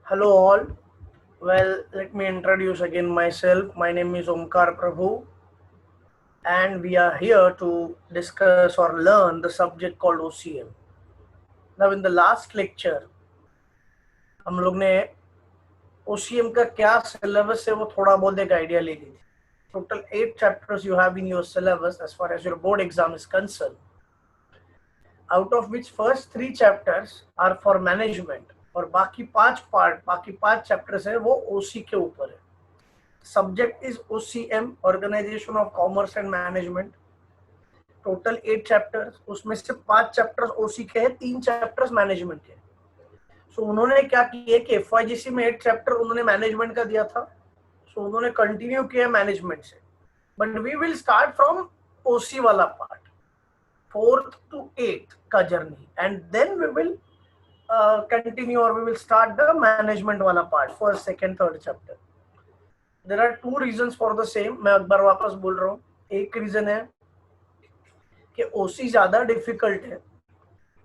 Hello all. Well, let me introduce again myself. My name is Omkar Prabhu, and we are here to discuss or learn the subject called OCM. Now, in the last lecture, हम लोग ने OCM का क्या syllabus है वो थोड़ा बहुत एक idea ले ली थी. Total 8 chapters you have in your syllabus as far as your board exam is concerned. Out of which first 3 chapters are for management और बाकी 5 chapters है वो OC के ऊपर है. Subject is OCM, Organization of Commerce and Management. Total 8 chapters, उसमें से 5 chapters ओसी के हैं, 3 चैप्टर्स मैनेजमेंट के. सो उन्होंने क्या किया कि एफवाईजीसी में 8 चैप्टर उन्होंने मैनेजमेंट का दिया था, सो उन्होंने कंटिन्यू किया मैनेजमेंट से. But we will start from OC वाला पार्ट, 4th to 8th का journey, and then we will continue और we will start the management वाला part, first second third chapter. There are 2 reasons for the same. मैं एक बार वापस बोल रहा हूँ. एक रीजन है कि ओसी ज्यादा डिफिकल्ट है,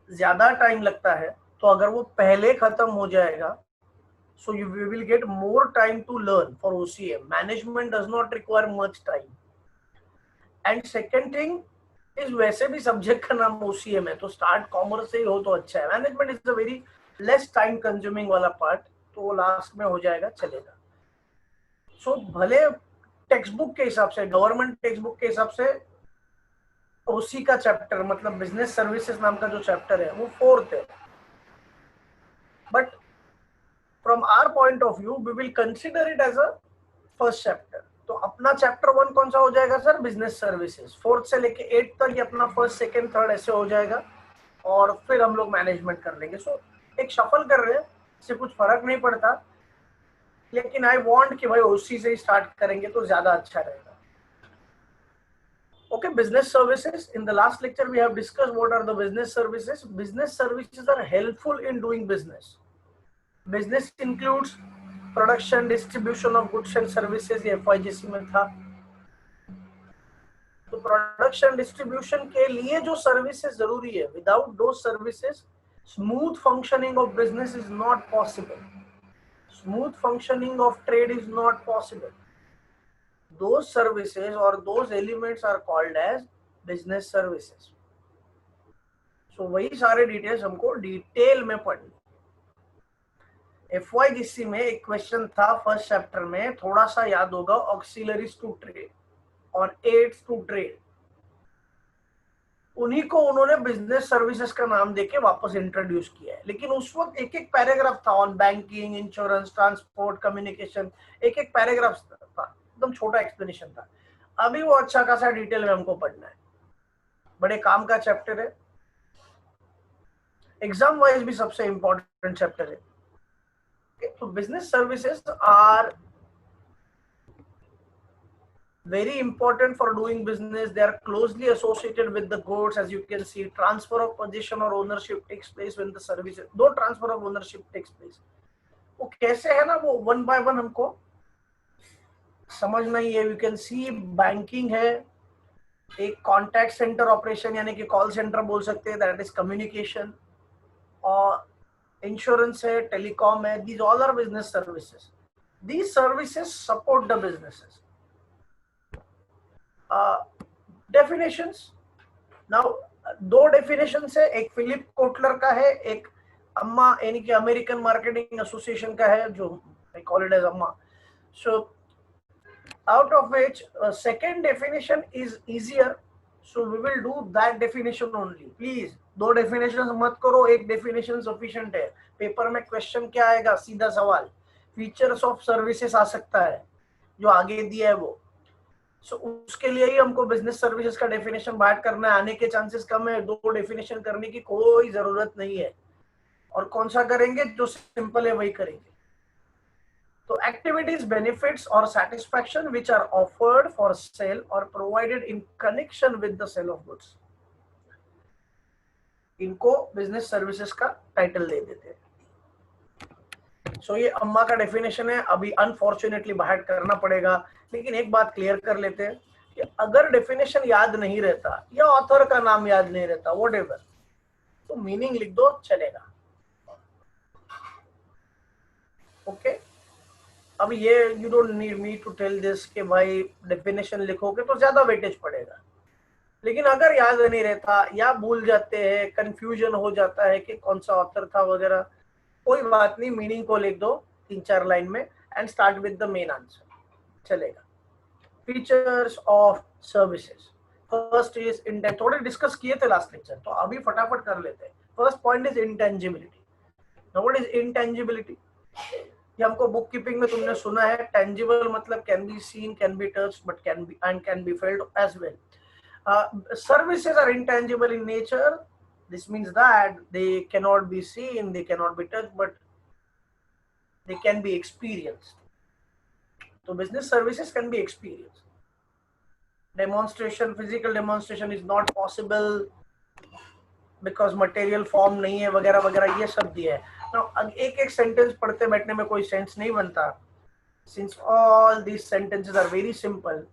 ज्यादा टाइम लगता है, तो अगर वो पहले खत्म हो जाएगा, so you will get more time to learn for OCM. Management does not require much time. And second thing is, वैसे भी सब्जेक्ट का नाम OCM है, तो स्टार्ट कॉमर्स से ही हो तो अच्छा है. Management is a very less time consuming वाला पार्ट, तो वो लास्ट में हो जाएगा, चलेगा. सो भले टेक्स्ट बुक के हिसाब से, गवर्नमेंट टेक्स्ट बुक के हिसाब से ओसी का चैप्टर मतलब बिजनेस सर्विसेज नाम का जो चैप्टर है वो 4th है, but from our point of view we will consider it as a first chapter. तो अपना चैप्टर 1 कौन सा हो जाएगा सर? Business services. 4th से लेके 8th तक ये अपना फर्स्ट सेकंड थर्ड ऐसे हो जाएगा, और फिर हम लोग मैनेजमेंट कर लेंगे. सो एक शफल कर रहे हैं, इससे कुछ फर्क नहीं पड़ता, लेकिन आई वांट कि भाई ओसी से ही स्टार्ट करेंगे तो ज्यादा अच्छा रहेगा. Okay, business services. In the last lecture, we have discussed what are the business services. Business services are helpful in doing business. Business includes production, distribution of goods and services. ये FYGC में था. तो production distribution के लिए जो services जरूरी है, without दो services smooth functioning of business is not possible. Smooth functioning of trade is not possible. Those services or those elements are called as business services. So वही सारे डिटेल्स हमको detail में पढ़नी. FYGC में एक क्वेश्चन था first chapter में, थोड़ा सा याद होगा, ऑक्सिलरीज टू ट्रेड और एड्स टू ट्रेड. उन्हीं को उन्होंने बिजनेस सर्विसेज का नाम देके वापस इंट्रोड्यूस किया है. लेकिन उस वक्त एक एक पैराग्राफ था on banking, insurance, transport, communication, एक एक पैराग्राफ था, एकदम छोटा एक्सप्लेनेशन था. अभी वो अच्छा खासा डिटेल में हमको पढ़ना है, बड़े काम का चैप्टर है, एग्जाम वाइज भी सबसे इंपॉर्टेंट चैप्टर है. तो business services are very important for doing business. They are closely associated with the goods. As you can see, transfer of possession or ownership takes place when the services, दो transfer of ownership takes place. वो कैसे है ना, वो one by one हमको समझना ही है. You can C banking है, एक कॉन्टैक्ट सेंटर ऑपरेशन यानी कि कॉल सेंटर बोल सकते हैं, दैट इज कम्युनिकेशन, और इंश्योरेंस है, टेलीकॉम है. These all are business services. These services support the businesses. Definitions. Now दो डेफिनेशंस है, एक फिलिप कोटलर का है, एक अम्मा यानी कि अमेरिकन मार्केटिंग एसोसिएशन का है, जो आई कॉल इट एज अम्मा. सो out of which second definition is easier, so we will do that definition only. Please दो definitions मत करो, एक definition sufficient है. पेपर में क्वेश्चन क्या आएगा? सीधा सवाल, फीचर्स ऑफ सर्विसेज आ सकता है जो आगे दिया है वो. सो उसके लिए ही हमको बिजनेस सर्विसेज का डेफिनेशन बाहर करना है. आने के चांसेस कम है, दो डेफिनेशन करने की कोई जरूरत नहीं है. और कौन सा करेंगे? जो सिंपल है वही करेंगे. तो activities, benefits or satisfaction which are offered for sale or provided in connection with the sale of goods, इनको बिजनेस सर्विसेज का टाइटल दे देते हैं. सो ये अम्मा का डेफिनेशन है, अभी अनफॉर्चुनेटली बाहर करना पड़ेगा. लेकिन एक बात क्लियर कर लेते हैं कि अगर डेफिनेशन याद नहीं रहता या ऑथर का नाम याद नहीं रहता, व्हाटएवर, तो मीनिंग लिख दो, चलेगा. ओके, अब ये you don't need me to tell this कि भाई डेफिनेशन लिखोगे तो ज्यादा वेटेज पड़ेगा, लेकिन अगर याद नहीं रहता या भूल जाते हैं, कंफ्यूजन हो जाता है कि कौन सा ऑथर था वगैरह, कोई बात नहीं, मीनिंग को लिख दो 3-4 लाइन में and start with the main answer, चलेगा। Features of services, first is intangible, थोड़े डिस्कस किए थे लास्ट लेक्चर, तो अभी फटाफट कर लेते हैं। First point is intangibility. Now what is intangibility? ये हमको बुक कीपिंग में तुमने सुना है, टेंजिबल मतलब can be seen, can be touched, but can be and can be felt as well. Services are intangible in nature. This means that they cannot be seen, they cannot be touched, but they can be experienced. So business services can be experienced. Demonstration, physical demonstration is not possible because material form नहीं है वगैरह वगैरह, ये सब दिया है। Now एक एक सेंटेंस पढ़ते बैठने में कोई सेंस नहीं बनता, since all these sentences are very simple।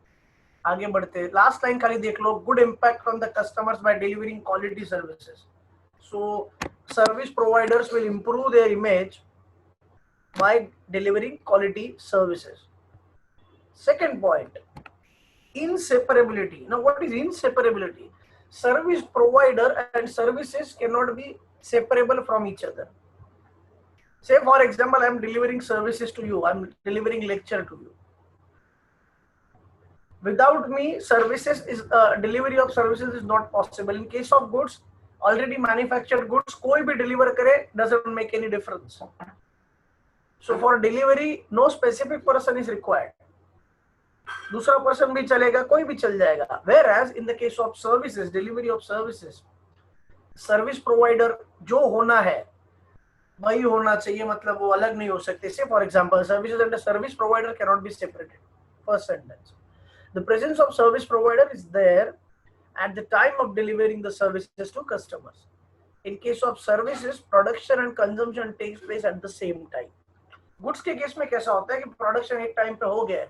आगे बढ़ते, लास्ट लाइन खाली देख लो, good impact on the customers by delivering quality services. So service providers will improve their image by delivering quality services. Second point, inseparability. Now what is inseparability? Service provider and services cannot be separable from each other. Say for example, I am delivering services to you, I am delivering lecture to you. Without me, services is delivery of services is not possible. In case of goods, already manufactured goods, कोई भी deliver करे doesn't make any difference. So for delivery, no specific person is required. दूसरा person भी चलेगा, कोई भी चल जाएगा. Whereas in the case of services, delivery of services, service provider जो होना है वही होना चाहिए, मतलब वो अलग नहीं हो सकते. Say for example, services and the service provider cannot be separated. First sentence. The presence of service provider is there at the time of delivering the services to customers. In case of services, production and consumption takes place at the same time. Goods के case में कैसा होता है कि production एक time पे हो गया है,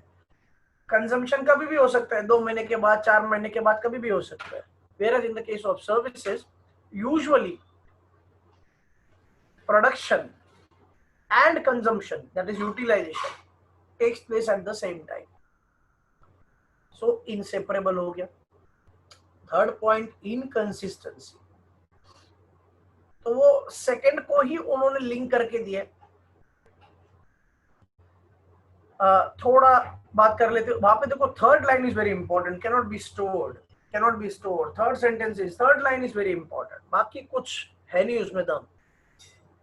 कंजम्पशन कभी भी हो सकता है, 2 महीने के बाद, 4 महीने के बाद, कभी भी हो सकता है. Whereas in the case of services, usually production and consumption, that is utilization, takes place at the same time. So inseparable हो गया. Third point, inconsistency. तो वो सेकंड को ही उन्होंने लिंक करके दिया. थोड़ा बात कर लेते, वहां पे देखो third line is very important, cannot be stored, cannot be stored. Third sentence is, third line is very important, बाकी कुछ है नहीं उसमें दम.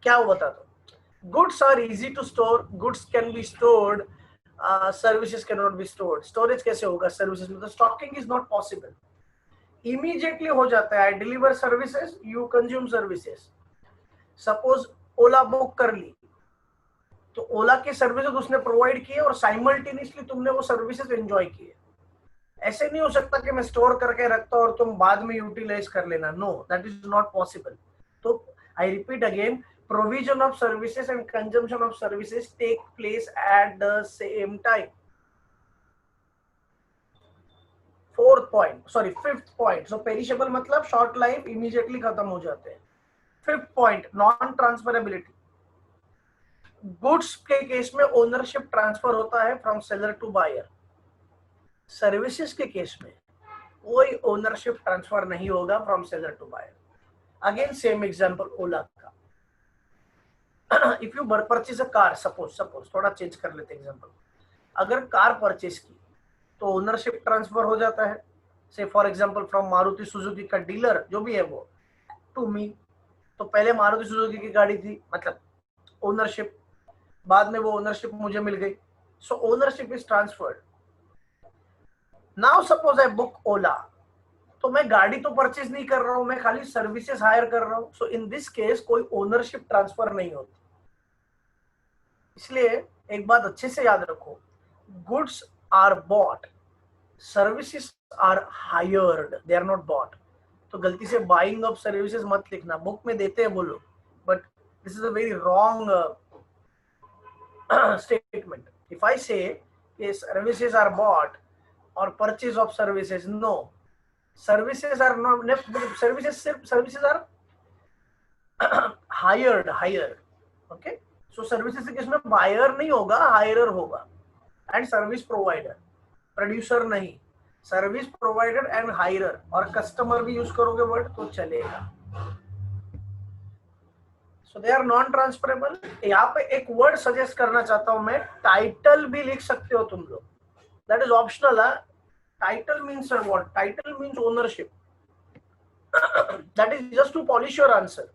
क्या वो बता दो. Goods are easy to store, goods can be stored, services can not be stored. Storage कैसे होगा सर्विसेज में? तो stocking is not possible. Immediately हो जाता है. I deliver services, you consume services. Suppose Ola book कर ली, तो ओला की सर्विसेज उसने प्रोवाइड की है और साइमल्टेनियसली तुमने वो सर्विसेज एंजॉय की है. ऐसे नहीं हो सकता कि मैं स्टोर करके रखता और तुम बाद में यूटिलाइज कर लेना. No, that is not possible. तो I repeat again, provision of services and consumption of services take place at the same time. Fourth point, sorry, fifth point. So perishable मतलब short life, immediately खत्म हो जाते हैं. Fifth point, non transferability. Goods के case में ownership transfer होता है from seller to buyer. Services के केस में कोई ओनरशिप ट्रांसफर नहीं होगा from seller to buyer. Again same example ओला का. If you purchase a car, suppose थोड़ा चेंज कर लेते एग्जांपल. अगर कार परचेज की तो ओनरशिप ट्रांसफर हो जाता है. से for example from Maruti Suzuki का डीलर जो भी है वो टू मी. तो पहले मारुति सुजुकी की गाड़ी थी, मतलब ओनरशिप, बाद में वो ओनरशिप मुझे मिल गई. So ownership is transferred. Now suppose I book Ola, तो मैं गाड़ी तो परचेज नहीं कर रहा हूं, मैं खाली सर्विसेज हायर कर रहा हूं. सो इन दिस केस कोई ओनरशिप ट्रांसफर नहीं होती. इसलिए एक बात अच्छे से याद रखो, goods are bought, services are hired, they are not bought. तो गलती से बाइंग ऑफ सर्विसेज मत लिखना, बुक में देते हैं बोलो, but this is a very wrong statement. If I say services are bought और purchase of services, no, services are not, services सिर्फ services are hired. Okay, so services के case में बायर नहीं होगा, हायरर होगा, एंड सर्विस प्रोवाइडर, प्रोड्यूसर नहीं, service provider and hirer, और customer भी यूज करोगे वर्ड तो चलेगा। So they are non transferable. यहाँ पे एक वर्ड सजेस्ट करना चाहता हूं मैं, टाइटल भी लिख सकते हो तुम लोग, दैट इज ऑप्शनल है। Title means what? Title means ownership, that is just to polish your answer.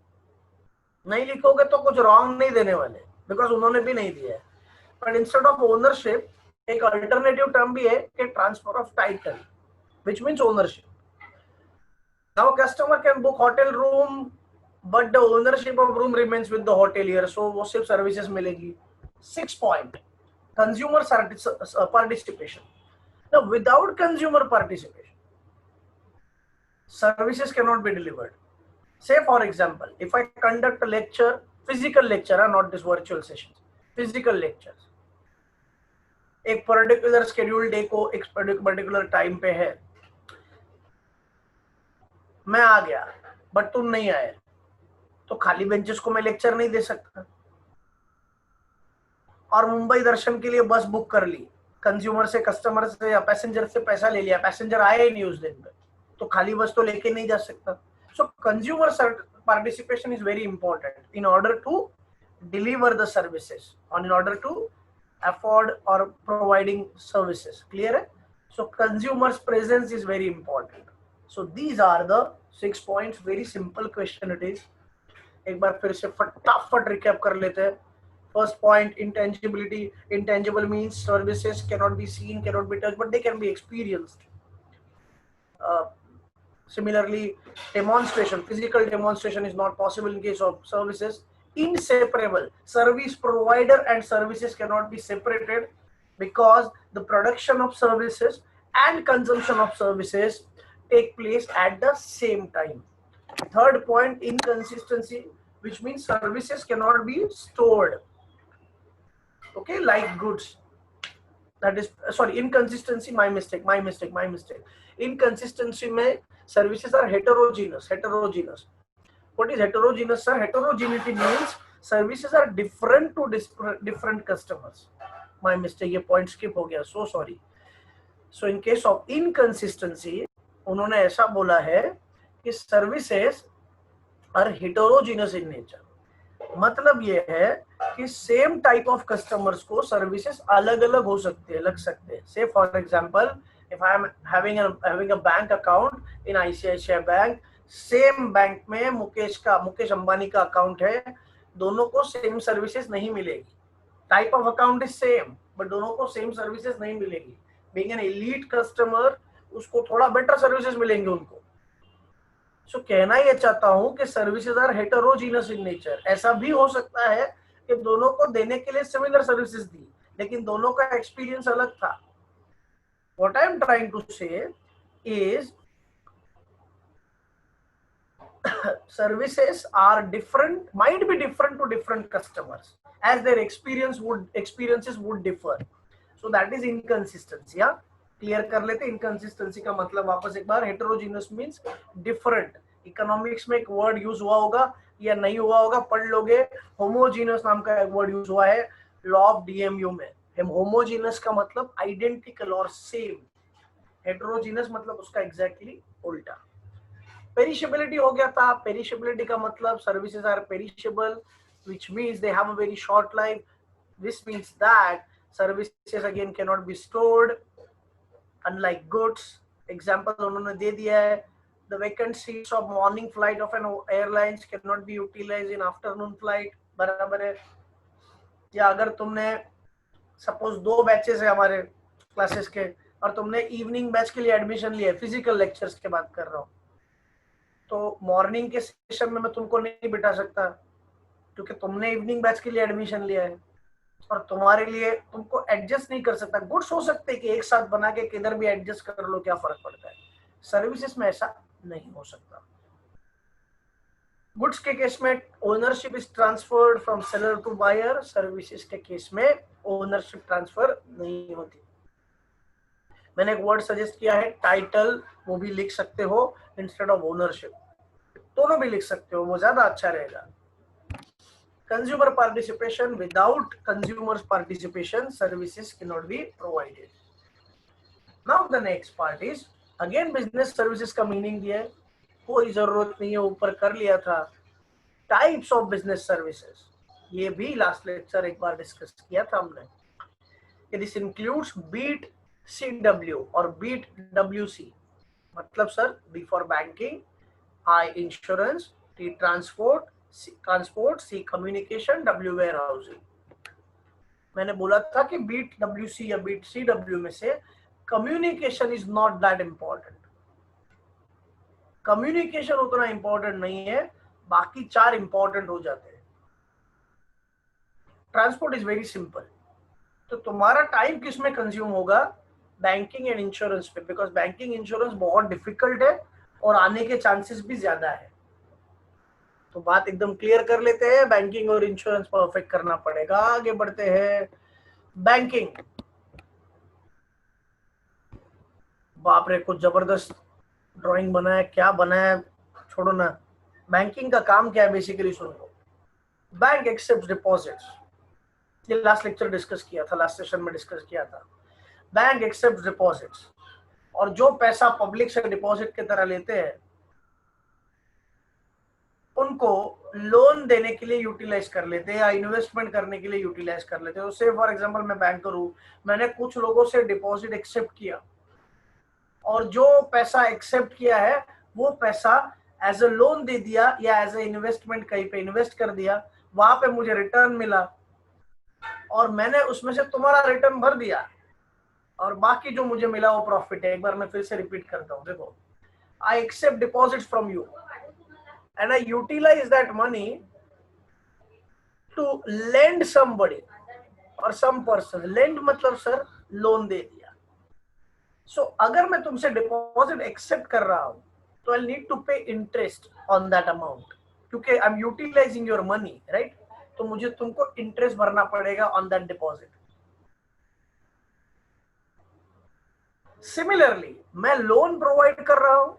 नहीं लिखोगे तो कुछ रॉन्ग नहीं देने वाले, बिकॉज उन्होंने भी नहीं दिया है। बट इंस्टेड ऑफ ओनरशिप एक अल्टरनेटिव टर्म भी है कि transfer of title, which means ownership. Now customer can book hotel room, but the ownership of room remains with the hotelier, so वो सिर्फ सर्विसेज मिलेगी। 6 point, consumer participation. Now without consumer participation, services cannot be delivered. Say for example, if I conduct a lecture, physical lecture, not this virtual sessions, physical lectures, एक particular schedule day को एक particular time पे है, मैं आ गया but तुम नहीं आए, तो खाली बेंचेस को मैं लेक्चर नहीं दे सकता। और मुंबई दर्शन के लिए बस बुक कर ली, कंज्यूमर से, कस्टमर से या पैसेंजर से पैसा ले लिया, पैसेंजर आया ही नहीं उस दिन पे, तो खाली बस तो लेके नहीं जा सकता। So consumer participation is very important in order to deliver the services और इन ऑर्डर टू अफोर्ड और प्रोवाइडिंग सर्विसेज। क्लियर है? So consumers presence is very important. So these are the 6 points, very simple question it is. एक बार फिर से फटाफट recap कर लेते हैं। First point, intangibility. Intangible means services cannot be seen, cannot be touched, but they can be experienced. Similarly, demonstration, physical demonstration is not possible in case of services. Inseparable, service provider and services cannot be separated because the production of services and consumption of services take place at the same time. Third point, inconsistency, which means services cannot be stored. Okay, like goods, that is sorry, inconsistency, my mistake. Inconsistency mein services are heterogeneous. What is heterogeneous, sir? Heterogeneity means services are different to different customers. My mistake, ye point skip ho gaya, so sorry. So in case of inconsistency, उन्होंने ऐसा बोला है कि services are heterogeneous in nature. मतलब ये है कि same type of customers को सर्विसेज अलग अलग हो सकते हैं, लग सकते हैं। से for example, if I am having a bank account in ICICI bank, same bank में मुकेश अंबानी का अकाउंट है, दोनों को सेम सर्विसेज नहीं मिलेगी। Type of account is same but दोनों को सेम सर्विसेज नहीं मिलेगी। बीइंग एन एलीट कस्टमर, उसको थोड़ा बेटर सर्विसेज मिलेंगे उनको। सो कहना ये चाहता हूं कि services are heterogeneous in nature. ऐसा भी हो सकता है कि दोनों को देने के लिए सिमिलर सर्विसेज दी, लेकिन दोनों का एक्सपीरियंस अलग था। What I am trying to say is services are different, might be different to different customers as their experiences would differ. So that is inconsistency. Yeah, clear कर लेते। इनकंसिस्टेंसी का मतलब वापस एक बार, हेटेरोजीनस मींस डिफरेंट। इकोनॉमिक्स में एक word use हुआ होगा या नहीं हुआ होगा, पढ़ लोगे। होमोजीनस नाम का एक वर्ड यूज हुआ है लॉ ऑफ डीएमयू में। होमोजीनस का मतलब आइडेंटिकल और सेम, हेटेरोजीनस मतलब उसका एग्जैक्टली उल्टा। पेरिशेबिलिटी हो गया था। पेरिशेबिलिटी का मतलब services are perishable, which means they have a very short life. This means that services again cannot be stored, unlike goods. Example उन्होंने दे दिया है, the vacant seats of morning flight of an airlines cannot be utilized in afternoon flight. बराबर है। या अगर तुमने suppose 2 batches है हमारे क्लासेस के और तुमने इवनिंग बैच के लिए एडमिशन लिया है, फिजिकल लेक्चर्स की बात कर रहा हूँ, तो मॉर्निंग के सेशन में मैं तुमको नहीं बिठा सकता क्योंकि तुमने इवनिंग बैच के लिए एडमिशन लिया है और तुम्हारे लिए तुमको एडजस्ट नहीं कर सकता। गुड्स हो सकते कि एक साथ बना के किधर भी एडजस्ट कर लो, क्या फर्क पड़ता है। सर्विसेज में ऐसा नहीं हो सकता। गुड्स के केस में ownership is transferred from seller to buyer, services के केस में ओनरशिप ट्रांसफर नहीं होती। मैंने एक वर्ड सजेस्ट किया है टाइटल, वो भी लिख सकते हो इंस्टेड ऑफ ओनरशिप, दोनों भी लिख सकते हो, वो ज्यादा अच्छा रहेगा। Consumer participation, without consumers participation, services cannot be provided. Now the next part is again business services का meaning दिया है, कोई जरूरत नहीं है, ऊपर कर लिया था. Types of business services, ये भी लास्ट लेक्चर एक बार डिस्कस किया था हमने. This includes BEAT CW और BEAT WC. मतलब sir B for banking, I insurance, T transport, C communication, W warehousing. मैंने बोला था कि BEAT WC या BEAT CW में से communication is not that important. Communication उतना important नहीं है, बाकी चार important हो जाते हैं. Transport is very simple. तो तुम्हारा टाइम किस में कंज्यूम होगा? बैंकिंग एंड इंश्योरेंस पे, बिकॉज बैंकिंग इंश्योरेंस बहुत डिफिकल्ट है और आने के चांसेस भी ज्यादा है. तो बात एकदम क्लियर कर लेते हैं, बैंकिंग और इंश्योरेंस परफेक्ट करना पड़ेगा. आगे बढ़ते हैं. बैंकिंग, बाप रे कुछ जबरदस्त ड्राइंग बनाया, क्या बनाया छोड़ो ना. बैंकिंग का काम क्या है बेसिकली सुन लो. बैंक एक्सेप्ट्स डिपॉजिट्स, ये लास्ट लेक्चर डिस्कस किया था, लास्ट सेशन में डिस्कस किया था. बैंक एक्सेप्ट्स डिपॉजिट्स, और जो पैसा पब्लिक से डिपॉजिट की तरह लेते हैं उनको लोन देने के लिए यूटिलाइज कर लेते हैं या इन्वेस्टमेंट करने के लिए यूटिलाइज कर लेते हैं. तो से फॉर एग्जांपल मैं बैंकर हूं, मैंने कुछ लोगों से डिपॉजिट एक्सेप्ट किया और जो पैसा एक्सेप्ट किया है वो पैसा एज अ लोन दे दिया या एज अ इन्वेस्टमेंट कहीं पे इन्वेस्ट कर दिया, वहां पे मुझे रिटर्न मिला और मैंने उसमें से तुम्हारा रिटर्न भर दिया और बाकी जो मुझे मिला वो प्रॉफिट है. एक बार मैं फिर से रिपीट करता हूँ. देखो, I accept deposits from you and I utilise that money to lend somebody और सम पर्सन. लेंड मतलब सर लोन दे दिया. सो अगर मैं तुमसे डिपॉजिट एक्सेप्ट कर रहा हूं तो I need to pay interest on that amount, क्योंकि I am utilising your money, right. तो मुझे तुमको इंटरेस्ट भरना पड़ेगा ऑन दैट डिपॉजिट. सिमिलरली मैं लोन प्रोवाइड कर रहा हूं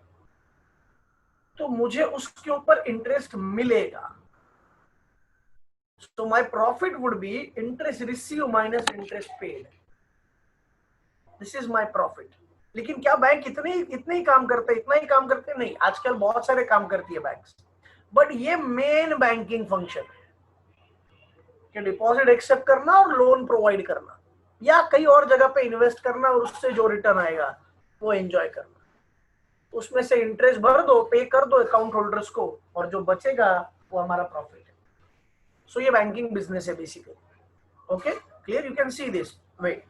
तो मुझे उसके ऊपर इंटरेस्ट मिलेगा. So my profit would be interest received minus interest paid. This is my profit. लेकिन क्या बैंक इतने ही काम करते, इतना ही काम करते? नहीं, आजकल बहुत सारे काम करती है बैंक्स, बट ये मेन बैंकिंग फंक्शन है कि डिपॉजिट एक्सेप्ट करना और लोन प्रोवाइड करना या कहीं और जगह पे इन्वेस्ट करना और उससे जो रिटर्न आएगा वो एंजॉय करना. उसमें से इंटरेस्ट भर दो, पे कर दो अकाउंट होल्डर्स को, और जो बचेगा वो हमारा प्रॉफिट है. सो ये बैंकिंग बिजनेस है basically. Okay, clear? You can see this. Wait,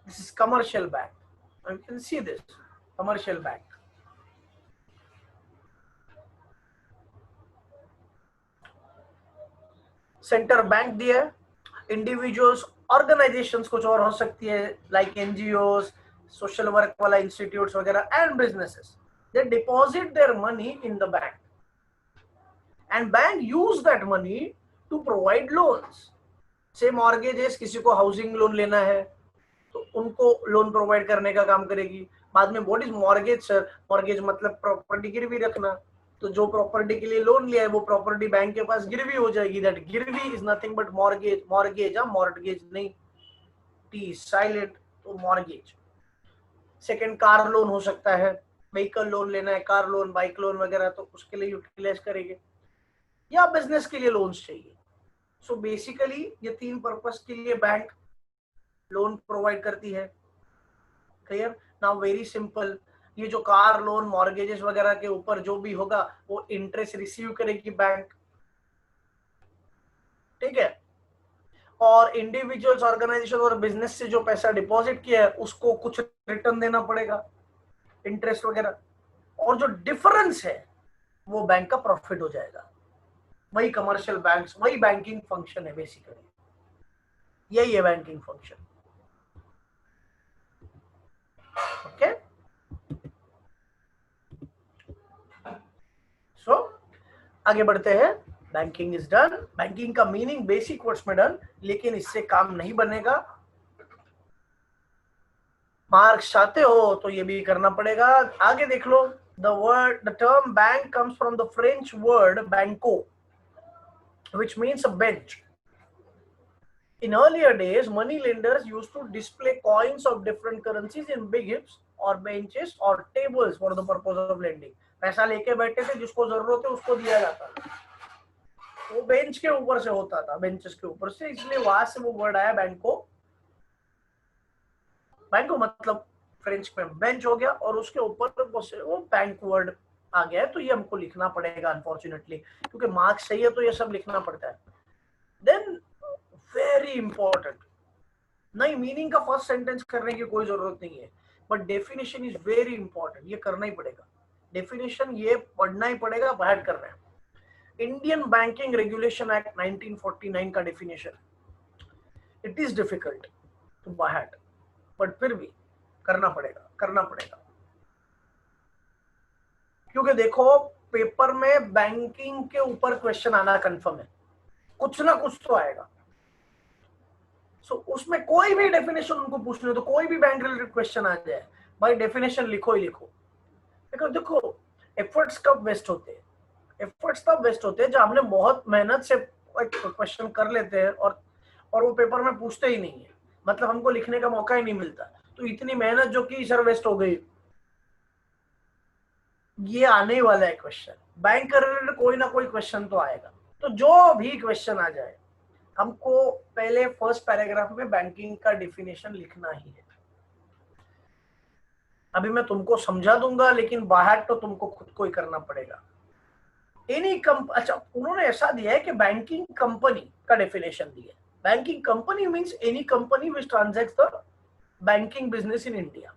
this is commercial bank. You can see this commercial bank. Centre bank दिया है. इंडिविजुअल्स, ऑर्गेनाइजेशंस कुछ और हो सकती है, लाइक एनजीओस, सोशल वर्क वाला इंस्टीट्यूट्स वगैरह, and businesses. They deposit their money in the bank and bank use that money to provide loans. Say mortgages, किसी को हाउसिंग लोन लेना है तो उनको लोन प्रोवाइड करने का काम करेगी. बाद में what is mortgage sir? Mortgage मतलब प्रॉपर्टी गिरवी रखना. तो जो प्रॉपर्टी के लिए लोन लिया है वो प्रॉपर्टी बैंक के पास गिरवी हो जाएगी. दैट गिरवी is nothing but mortgage. Mortgage, mortgage नहीं, टी साइलेंट, तो मॉर्गेज. सेकंड, कार लोन हो सकता है, व्हीकल लोन लेना है, कार लोन, बाइक लोन वगैरह, तो उसके लिए यूटिलाइज करेंगे. या बिजनेस के लिए लोन्स चाहिए. सो बेसिकली ये तीन पर्पस के लिए बैंक लोन प्रोवाइड करती है. क्लियर? नाउ वेरी सिंपल, ये जो कार लोन, मॉर्गेजेस वगैरह के ऊपर जो भी होगा वो इंटरेस्ट रिसीव करेगी बैंक. ठीक है? और इंडिविजुअल्स, ऑर्गेनाइजेशन और बिजनेस से जो पैसा डिपॉजिट किया है उसको कुछ रिटर्न देना पड़ेगा, इंटरेस्ट वगैरह, और जो डिफरेंस है वो बैंक का प्रॉफिट हो जाएगा. वही कमर्शियल बैंक्स, वही बैंकिंग फंक्शन है बेसिकली. यही है बैंकिंग फंक्शन. ओके, सो आगे बढ़ते हैं. Banking is done. बैंकिंग का मीनिंग बेसिक वर्ड्स में डन, लेकिन इससे काम नहीं बनेगा. मार्क्स चाहते हो तो ये भी करना पड़ेगा. आगे देख लो. The term bank comes from the French word banco, which means a bench. In earlier days, money lenders used to display coins of different currencies in big heaps or benches or tables for the purpose of lending. पैसा लेके बैठे थे, जिसको जरूरत है उसको दिया जाता था, वो बेंच के ऊपर से होता था, बेंचेस के ऊपर से, इसलिए वहां से वो वर्ड आया बैंको। बैंको मतलब फ्रेंच में बेंच हो गया, और उसके ऊपर वो बैंक वर्ड आ गया है। तो ये हमको लिखना पड़ेगा अनफॉर्चुनेटली, क्योंकि मार्क्स चाहिए तो ये सब लिखना पड़ता है। देन वेरी इंपॉर्टेंट, नहीं मीनिंग का फर्स्ट सेंटेंस करने की कोई जरूरत नहीं है, but definition is very important, ये करना ही पड़ेगा। डेफिनेशन ये पढ़ना ही पड़ेगा, बाहर करना है। इंडियन बैंकिंग रेगुलेशन एक्ट 1949 का definition, it is difficult to बाहर, बट फिर भी करना पड़ेगा, करना पड़ेगा। क्योंकि देखो, पेपर में बैंकिंग के ऊपर क्वेश्चन आना कंफर्म है, कुछ ना कुछ तो आएगा। सो उसमें कोई भी डेफिनेशन उनको पूछने हो तो कोई भी बैंक रिलेटेड क्वेश्चन आ जाए, भाई डेफिनेशन लिखो ही लिखो। देखो एफर्ट्स कब वेस्ट होते हैं, एफर्ट्स तब वेस्ट होते हैं जब हमने बहुत मेहनत से क्वेश्चन कर लेते हैं और वो पेपर में पूछते ही नहीं है, मतलब हमको लिखने का मौका ही नहीं मिलता, तो इतनी मेहनत जो की सर वेस्ट हो गई। ये आने वाला है क्वेश्चन, बैंक का रिलेटेड कोई ना कोई क्वेश्चन तो आएगा। तो जो भी क्वेश्चन आ जाए, हमको पहले फर्स्ट पैराग्राफ में बैंकिंग का डेफिनेशन लिखना ही है। अभी मैं तुमको समझा दूंगा, लेकिन बाहर तो तुमको खुद को ही करना पड़ेगा। अच्छा, उन्होंने ऐसा दिया है कि बैंकिंग कंपनी का डेफिनेशन दिया है। Banking company means any company which transacts the banking business in India.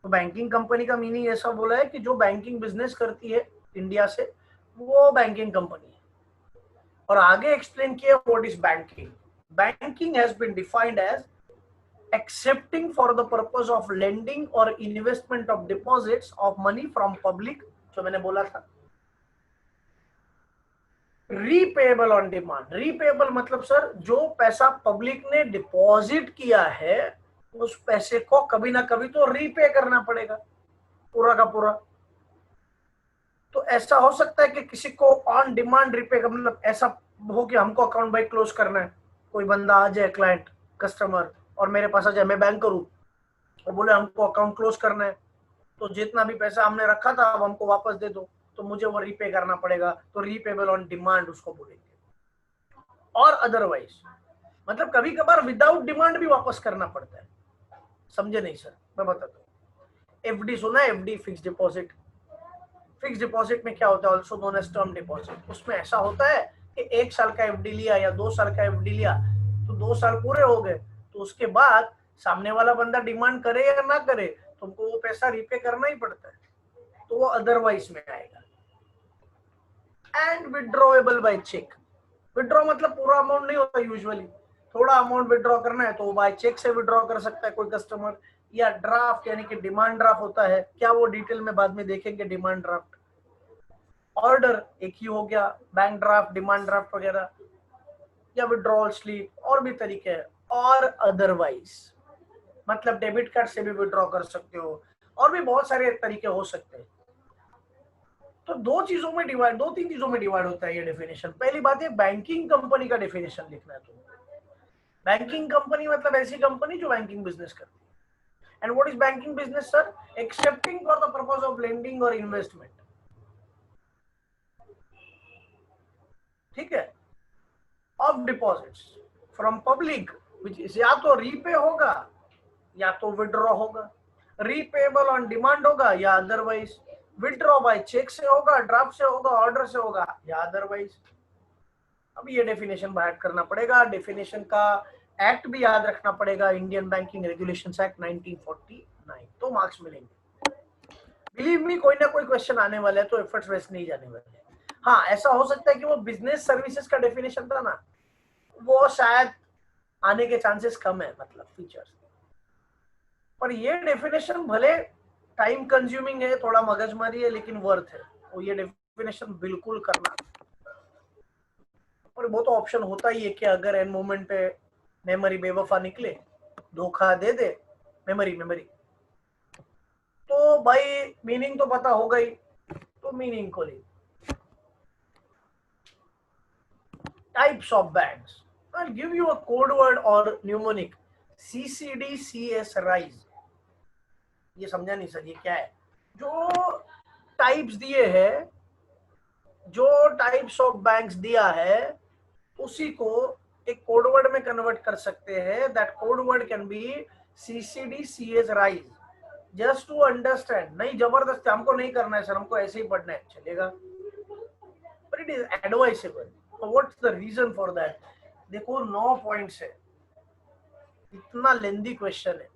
तो बैंकिंग कंपनी का मीनिंग ऐसा बोला है कि जो बैंकिंग बिजनेस करती है इंडिया से, वो बैंकिंग कंपनी है। और आगे एक्सप्लेन किया what is banking. Banking has been defined as accepting for the purpose of lending or investment of deposits of money from public, जो मैंने बोला था। रीपेबल ऑन डिमांड, रीपेबल मतलब सर जो पैसा पब्लिक ने डिपॉजिट किया है, उस पैसे को कभी ना कभी तो रीपे करना पड़ेगा, पूरा का पूरा। तो ऐसा हो सकता है कि किसी को ऑन डिमांड रीपे का मतलब ऐसा हो कि हमको अकाउंट भाई क्लोज करना है, कोई बंदा आ जाए, क्लाइंट कस्टमर, और मेरे पास आ जाए, मैं बैंक करूं और बोले हमको अकाउंट क्लोज करना है, तो जितना भी पैसा हमने रखा था अब हमको वापस दे दो, तो मुझे वो रीपे करना पड़ेगा, तो रीपेबल ऑन डिमांड उसको बोलेंगे। और अदरवाइज मतलब कभी कभार विदाउट डिमांड भी वापस करना पड़ता है। समझे नहीं सर? मैं बताता हूँ। एफडी सुना है? FD fix deposit. Fix deposit में क्या होता है? Also known as term deposit. उसमें ऐसा होता है कि 1 साल का एफडी लिया या 2 साल का एफडी लिया, तो 2 साल पूरे हो गए, तो उसके बाद सामने वाला बंदा डिमांड करे या ना करे, तुमको वो पैसा रीपे करना ही पड़ता है, तो वो अदरवाइज में आएगा। And withdrawable by cheque. Withdraw मतलब पूरा अमाउंट नहीं होता, यूजुअली थोड़ा अमाउंट विड्रॉ करना है तो बाय चेक से विड्रॉ कर सकता है कोई कस्टमर, या ड्राफ्ट यानी कि डिमांड ड्राफ्ट होता है, क्या वो डिटेल में बाद में देखेंगे। डिमांड ड्राफ्ट, ऑर्डर एक ही हो गया, बैंक ड्राफ्ट, डिमांड ड्राफ्ट वगैरह, या विड्रॉल स्लिप, और भी तरीके हैं। और अदरवाइज मतलब डेबिट कार्ड से भी विड्रॉ कर सकते हो, और भी बहुत सारे तरीके हो सकते हैं। तो दो तीन चीजों में डिवाइड होता है ये डेफिनेशन। पहली बात है, बैंकिंग कंपनी का डेफिनेशन लिखना है तुमको। बैंकिंग कंपनी मतलब ऐसी कंपनी जो बैंकिंग बिजनेस करती है। And what is banking business sir? Accepting for the purpose of lending और इन्वेस्टमेंट। ठीक है? Of deposits from public, which is या तो रीपे होगा या तो विड्रॉ होगा। रीपेबल ऑन डिमांड होगा या अदरवाइज। विड्रॉ बाय चेक से होगा, ड्राफ्ट से होगा, ऑर्डर से होगा, या अदरवाइज। अब ये डेफिनेशन बाहर करना पड़ेगा। डेफिनेशन का एक्ट भी याद रखना पड़ेगा, इंडियन बैंकिंग रेगुलेशंस एक्ट 1949, तो मार्क्स मिलेंगे। बिलीव मी, कोई ना कोई क्वेश्चन आने वाला है, तो एफर्ट्स वेस्ट नहीं जाने वाले। हाँ, ऐसा हो सकता है कि वो बिजनेस सर्विसेज का डेफिनेशन था ना, वो शायद आने के चांसेस कम है, मतलब फीचर्स। पर ये डेफिनेशन भले टाइम कंज्यूमिंग है, थोड़ा मगजमारी है, लेकिन वर्थ है। वो ये डेफिनेशन बिल्कुल करना। और वो तो ऑप्शन होता ही है कि अगर एंड मोमेंट पे मेमोरी बेवफा निकले, धोखा दे दे मेमोरी, तो भाई मीनिंग तो पता होगा ही, तो मीनिंग को ले। types of banks. I'll give you a code word or mnemonic. CCD CS rise. ये समझा नहीं सर, ये क्या है? जो टाइप्स दिए हैं, जो टाइप्स ऑफ बैंक्स दिया है, उसी को एक कोड वर्ड में कन्वर्ट कर सकते हैं. That code word can be CCD CS rise. Just to understand. नहीं जबरदस्ती हमको नहीं करना है सर, हमको ऐसे ही पढ़ना है, चलेगा, but it is advisable. So what's the reason for that? देखो 9 पॉइंट्स है, इतना लेंदी क्वेश्चन है,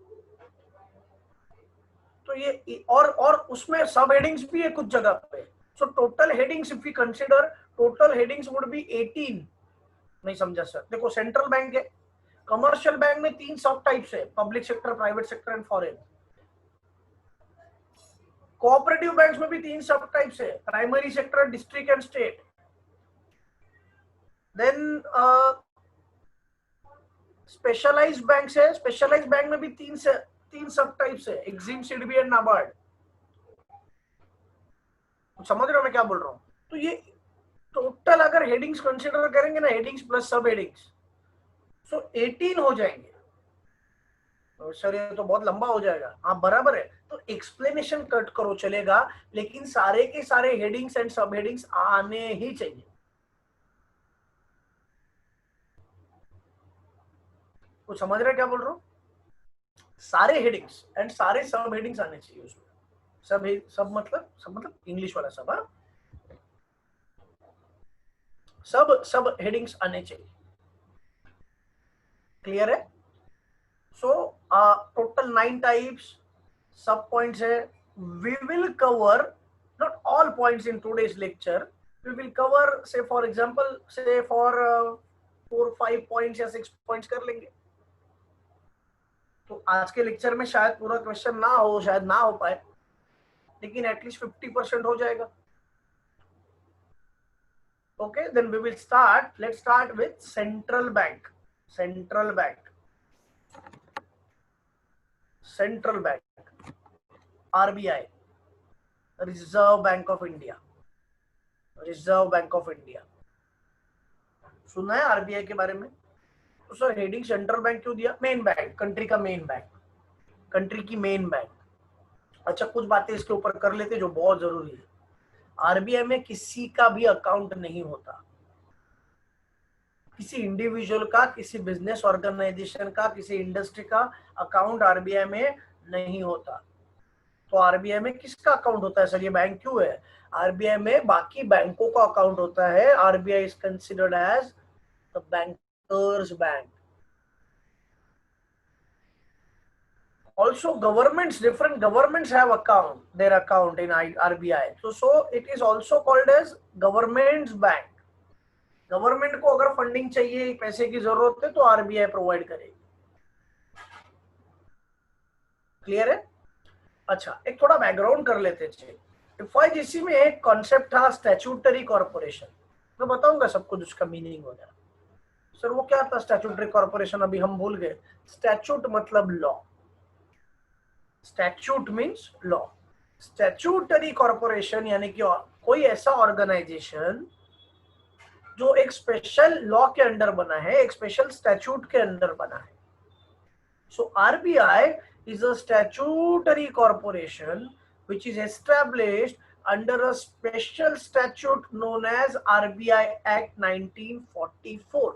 तो ये और उसमें सब हेडिंग्स भी है कुछ जगह पे. So total headings if we consider, total headings would be 18. नहीं समझा सर? देखो सेंट्रल बैंक है, कमर्शियल बैंक में 3 सब टाइप्स है, public sector, private sector and foreign. Cooperative banks में भी 3 सब टाइप्स है, primary sector, district and state. Then specialised banks है, स्पेशलाइज्ड बैंक में भी 3 सब टाइप्स है, एक्सिम, सिडबी एंड नाबार्ड. समझ रहे हो मैं क्या बोल रहा हूँ? तो ये टोटल अगर हेडिंग्स कंसीडर करेंगे ना, हेडिंग्स प्लस सब हेडिंग्स, सो 18 हो जाएंगे. तो सर ये तो बहुत लंबा हो जाएगा. हाँ बराबर है, तो एक्सप्लेनेशन कट करो चलेगा, लेकिन सारे के सारे हेडिंग्स एंड सब हेडिंग्स आने ही चाहिए. कुछ समझ रहे क्या बोल रहा हूँ? सारे हेडिंग्स एंड सारे सब हेडिंग्स आने चाहिए उसमें. सब मतलब इंग्लिश वाला सब. हाँ सब हेडिंग्स आने चाहिए. क्लियर है? So total 9 types sub points है. We will cover not all points in today's lecture. We will cover, say for example, say for 4-5 points या 6 points कर लेंगे. तो आज के लेक्चर में शायद पूरा क्वेश्चन ना हो, शायद ना हो पाए, लेकिन एटलीस्ट 50% हो जाएगा. Okay, then we will start. Let's start with central bank. Central bank. Central bank. RBI. Reserve Bank of India. Reserve Bank of India. सुना है आरबीआई के बारे में? तो सर हेडिंग सेंट्रल बैंक क्यों दिया? मेन बैंक, कंट्री का main bank, country की मेन बैंक. अच्छा कुछ बातें इसके ऊपर कर लेते जो बहुत जरूरी है. आरबीआई में किसी का भी अकाउंट नहीं होता, किसी इंडिविजुअल का, किसी बिजनेस ऑर्गेनाइजेशन का, किसी इंडस्ट्री का अकाउंट आरबीआई में नहीं होता. तो आरबीआई में किसका अकाउंट होता है सर? ये बैंक क्यों है? आरबीआई में बाकी बैंकों का अकाउंट होता है. RBI is considered as the banker's bank. Also governments, different governments have their account in RBI. So it is also called as government's bank. Government को अगर फंडिंग चाहिए, पैसे की जरूरत है, तो आरबीआई प्रोवाइड करेगी. क्लियर है? अच्छा एक थोड़ा बैकग्राउंड कर लेते हैं. एफआईजीसी में एक कॉन्सेप्ट था स्टैट्यूटरी कॉर्पोरेशन. मैं बताऊंगा सब कुछ उसका मीनिंग वगैरह. सर वो क्या था स्टैट्यूटरी कॉर्पोरेशन? अभी हम भूल गए. स्टैट्यूट मतलब law. Statute means law. Statutory corporation यानी कि कोई ऐसा ऑर्गेनाइजेशन जो एक स्पेशल लॉ के अंडर बना है, एक स्पेशल स्टैट्यूट के अंडर बना है. So RBI is a statutory corporation which is established under a special statute known as RBI Act 1944.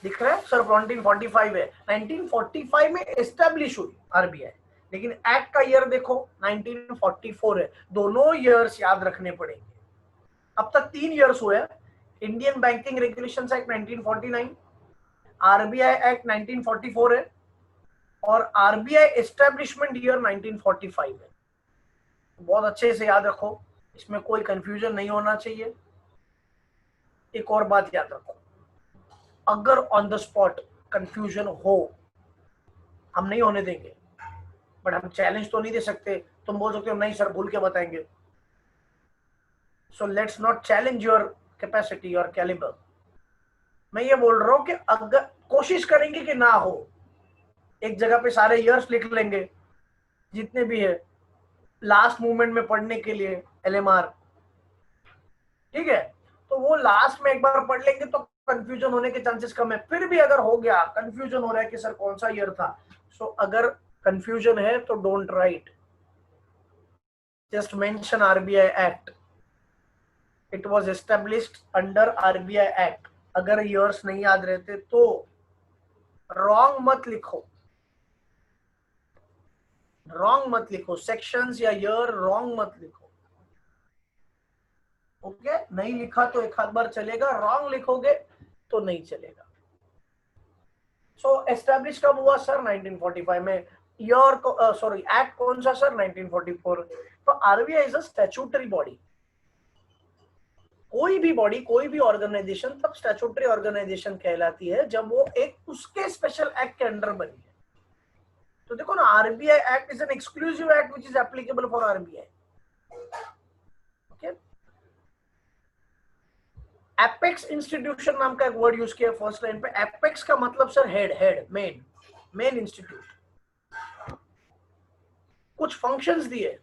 दिख रहा है सर? 1945 है. 1945 में एस्टेब्लिश हुई आरबीआई, लेकिन एक्ट का ईयर देखो 1944 है. दोनों ईयर्स याद रखने पड़ेंगे. अब तक 3 ईयर्स हुए. Indian banking regulations act 1949, RBI act 1944 है, और आरबीआई एस्टेब्लिशमेंट ईयर 1945 है. बहुत अच्छे से याद रखो, इसमें कोई कंफ्यूजन नहीं होना चाहिए. एक और बात याद रखो, अगर ऑन द स्पॉट कंफ्यूजन हो, हम नहीं होने देंगे, बट हम चैलेंज तो नहीं दे सकते. तुम बोल सकते हो नहीं सर भूल के बताएंगे. So let's not challenge your capacity और कैलिबर. मैं ये बोल रहा हूं कि अगर कोशिश करेंगे कि ना हो, एक जगह पे सारे ईयर्स लिख लेंगे जितने भी है, लास्ट मूवमेंट में पढ़ने के लिए एलएमआर. ठीक है, तो वो लास्ट में एक बार पढ़ लेंगे तो कंफ्यूजन होने के चांसेस कम है। फिर भी अगर हो गया, कंफ्यूजन हो रहा है कि सर कौन सा ईयर था, सो अगर कंफ्यूजन है तो don't write, just mention RBI act, it was established under RBI act. अगर ईयर्स नहीं याद रहते तो रॉन्ग मत लिखो, रॉन्ग मत लिखो, सेक्शंस या ईयर रॉन्ग मत लिखो। ओके, नहीं लिखा तो एक आध बार चलेगा, रॉन्ग लिखोगे तो नहीं चलेगा। सो एस्टैब्लिश कब हुआ सर? 1945 में। ईयर को सॉरी एक्ट कौन सा सर? 1944। तो RBI is a statutory body. कोई भी बॉडी, कोई भी ऑर्गेनाइजेशन तब स्टैट्यूटरी ऑर्गेनाइजेशन कहलाती है जब वो एक उसके स्पेशल एक्ट के अंडर बनी है। तो देखो ना, RBI act is an exclusive act which is applicable for RBI. Okay, apex institution नाम का एक वर्ड यूज किया फर्स्ट लाइन पे। एपेक्स का मतलब sir head, head, main, main institute. कुछ फंक्शंस दिए।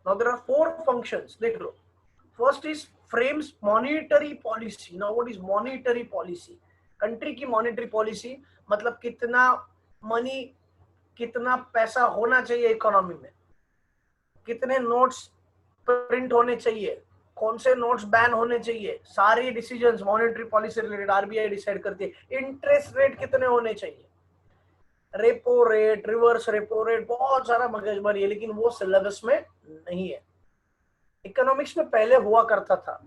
नाउ देयर आर 4 फंक्शंस, देख लो। First is frames monetary policy. Now what is monetary policy? Country की मॉनिटरी पॉलिसी मतलब कितना मनी, कितना पैसा होना चाहिए इकोनॉमी में, कितने नोट्स प्रिंट होने चाहिए, कौन से नोट्स बैन होने चाहिए, सारी decisions monetary policy related RBI decide करती है। इंटरेस्ट रेट कितने होने चाहिए, repo rate, reverse repo rate, बहुत सारा मगजमारी है, लेकिन वो सिलेबस में नहीं है। इकोनॉमिक्स में पहले हुआ करता था,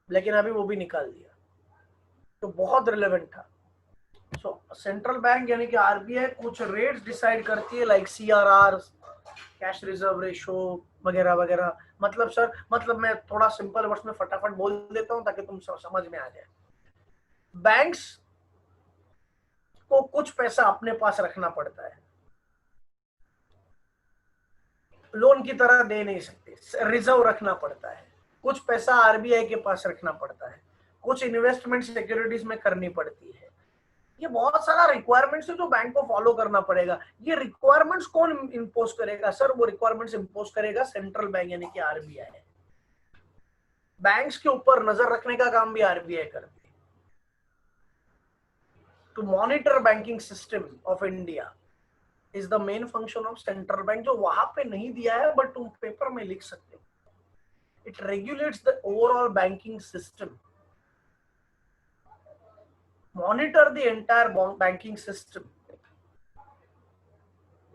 लेकिन अभी वो भी निकाल दिया, तो बहुत रिलेवेंट था। सो सेंट्रल बैंक यानी कि आरबीआई कुछ रेट्स डिसाइड करती है, like CRR, cash reserve ratio वगैरह वगैरह। मतलब सर, मतलब मैं थोड़ा सिंपल वर्ड्स में फटाफट बोल देता हूं ताकि तुम समझ में आ जाए। बैंक्स को कुछ पैसा अपने पास रखना पड़ता है, लोन की तरह दे नहीं सकते, रिजर्व रखना पड़ता है। कुछ पैसा आरबीआई के पास रखना पड़ता है, कुछ इन्वेस्टमेंट सिक्योरिटीज में करनी पड़ती है। ये बहुत सारा रिक्वायरमेंट्स है जो बैंक को फॉलो करना पड़ेगा। ये रिक्वायरमेंट्स कौन इंपोज करेगा सर? वो रिक्वायरमेंट्स इंपोज करेगा सेंट्रल बैंक यानी कि आरबीआई। बैंक्स के ऊपर नजर रखने का काम भी आरबीआई करती है। To monitor banking system of India is the main function of central bank, जो वहां पे नहीं दिया है बट तुम पेपर में लिख सकते हो। It regulates the overall banking system, monitor the entire banking system.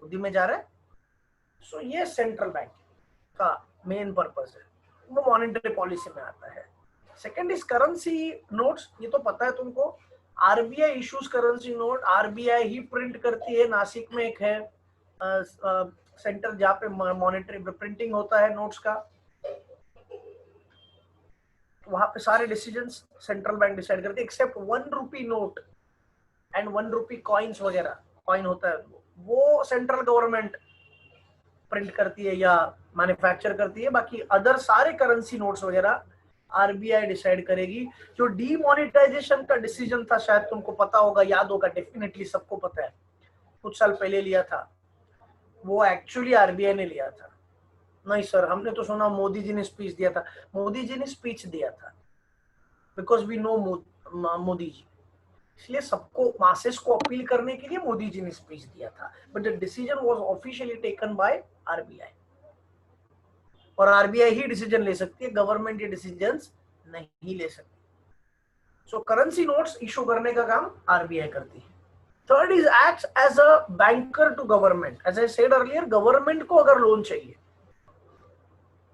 बुद्धि में जा रहा है? सो ये सेंट्रल बैंक का मेन पर्पस है, वो मॉनेटरी पॉलिसी में आता है। Second is currency notes. ये तो पता है तुमको, RBI issues currency note, RBI ही प्रिंट करती है। नासिक में एक है सेंटर जहाँ पे मॉनेटरी प्रिंटिंग होता है नोट्स का, वहां पे सारे डिसीजंस सेंट्रल बैंक डिसाइड करती है, except 1 rupee note and 1 rupee coins वगैरह। कॉइन होता है वो सेंट्रल गवर्नमेंट प्रिंट करती है या मैन्युफैक्चर करती है। बाकी अदर सारे करेंसी नोट्स वगैरह आरबीआई डिसाइड करेगी। जो डीमोनेटाइजेशन का डिसीजन था, शायद तुमको पता होगा, याद होगा, डेफिनेटली सबको पता है, कुछ साल पहले लिया था, वो एक्चुअली आरबीआई ने लिया था। नहीं सर, हमने तो सुना मोदी जी ने स्पीच दिया था। मोदी जी ने स्पीच दिया था because we know Modi ji, इसलिए सबको, मासेस को अपील करने के लिए मोदी जी ने स्पीच दिया था। But the decision was officially taken by RBI, और आरबीआई ही डिसीजन ले सकती है, गवर्नमेंट ये डिसीजंस नहीं ले सकती। सो करेंसी नोट्स इशू करने का काम आरबीआई करती है। Third is acts as a banker to government. As I said earlier, government को अगर लोन चाहिए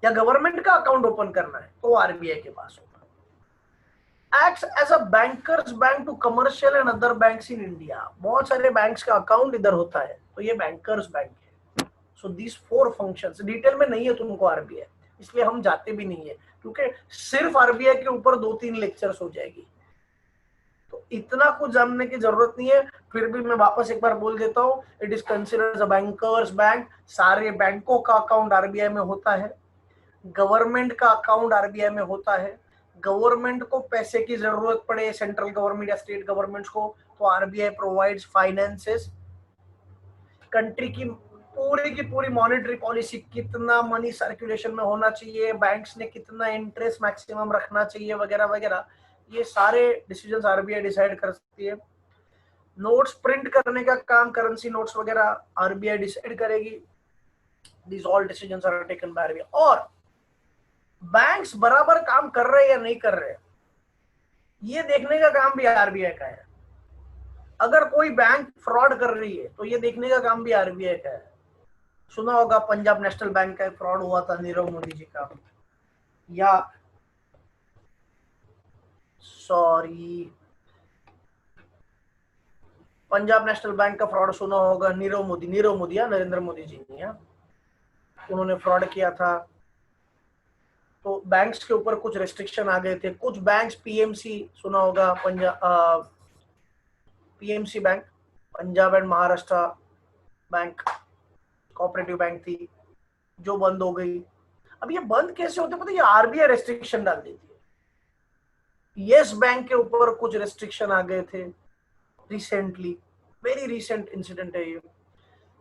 या गवर्नमेंट का अकाउंट ओपन करना है तो आरबीआई के पास होगा। Acts as a banker's bank to commercial and other banks in India. बहुत सारे बैंक्स का अकाउंट इधर होता है, तो ये बैंकर्स बैंक है। सो दीज 4 फंक्शंस डिटेल में नहीं है तुमको आरबीआई, इसलिए हम जाते भी नहीं है, क्योंकि सिर्फ आरबीआई के ऊपर 2-3 लेक्चर्स हो जाएगी, तो इतना कुछ जानने की जरूरत नहीं है। फिर भी मैं वापस एक बार बोल देता हूँ, it is considered a banker's bank. सारे बैंकों का अकाउंट आरबीआई में होता है, गवर्नमेंट का अकाउंट आरबीआई में होता है। गवर्नमेंट को पैसे की जरूरत पड़े, सेंट्रल गवर्नमेंट या स्टेट गवर्नमेंट्स को, तो आरबीआई प्रोवाइड्स फाइनेंसेस। कंट्री की पूरी की पूरी मॉनेटरी पॉलिसी, कितना मनी सर्कुलेशन में होना चाहिए, बैंक्स ने कितना इंटरेस्ट मैक्सिमम रखना चाहिए वगैरह वगैरह, ये सारे डिसीजंस आरबीआई डिसाइड कर सकती है। नोट्स प्रिंट करने का काम, करेंसी नोट्स वगैरह आरबीआई डिसाइड करेगी। These all decisions are taken by RBI। और बैंक्स बराबर काम कर रहे हैं या नहीं कर रहे, ये देखने का काम भी आरबीआई का है। अगर कोई बैंक फ्रॉड कर रही है तो ये देखने का काम भी आरबीआई का है। सुना होगा पंजाब नेशनल बैंक का फ्रॉड हुआ था नीरव मोदी जी का, या सॉरी पंजाब नेशनल बैंक का फ्रॉड सुना होगा, नीरव मोदी या नरेंद्र मोदी जी ने, उन्होंने फ्रॉड किया था। तो बैंक्स के ऊपर कुछ रेस्ट्रिक्शन आ गए थे। कुछ बैंक्स, पीएमसी सुना होगा, PMC bank, Punjab and Maharashtra bank, cooperative bank थी जो बंद हो गई। अब ये बंद कैसे होते पता है, ये आरबीआई रेस्ट्रिक्शन डाल देती है। यस बैंक के ऊपर कुछ रेस्ट्रिक्शन आ गए थे रिसेंटली, वेरी रिसेंट इंसिडेंट है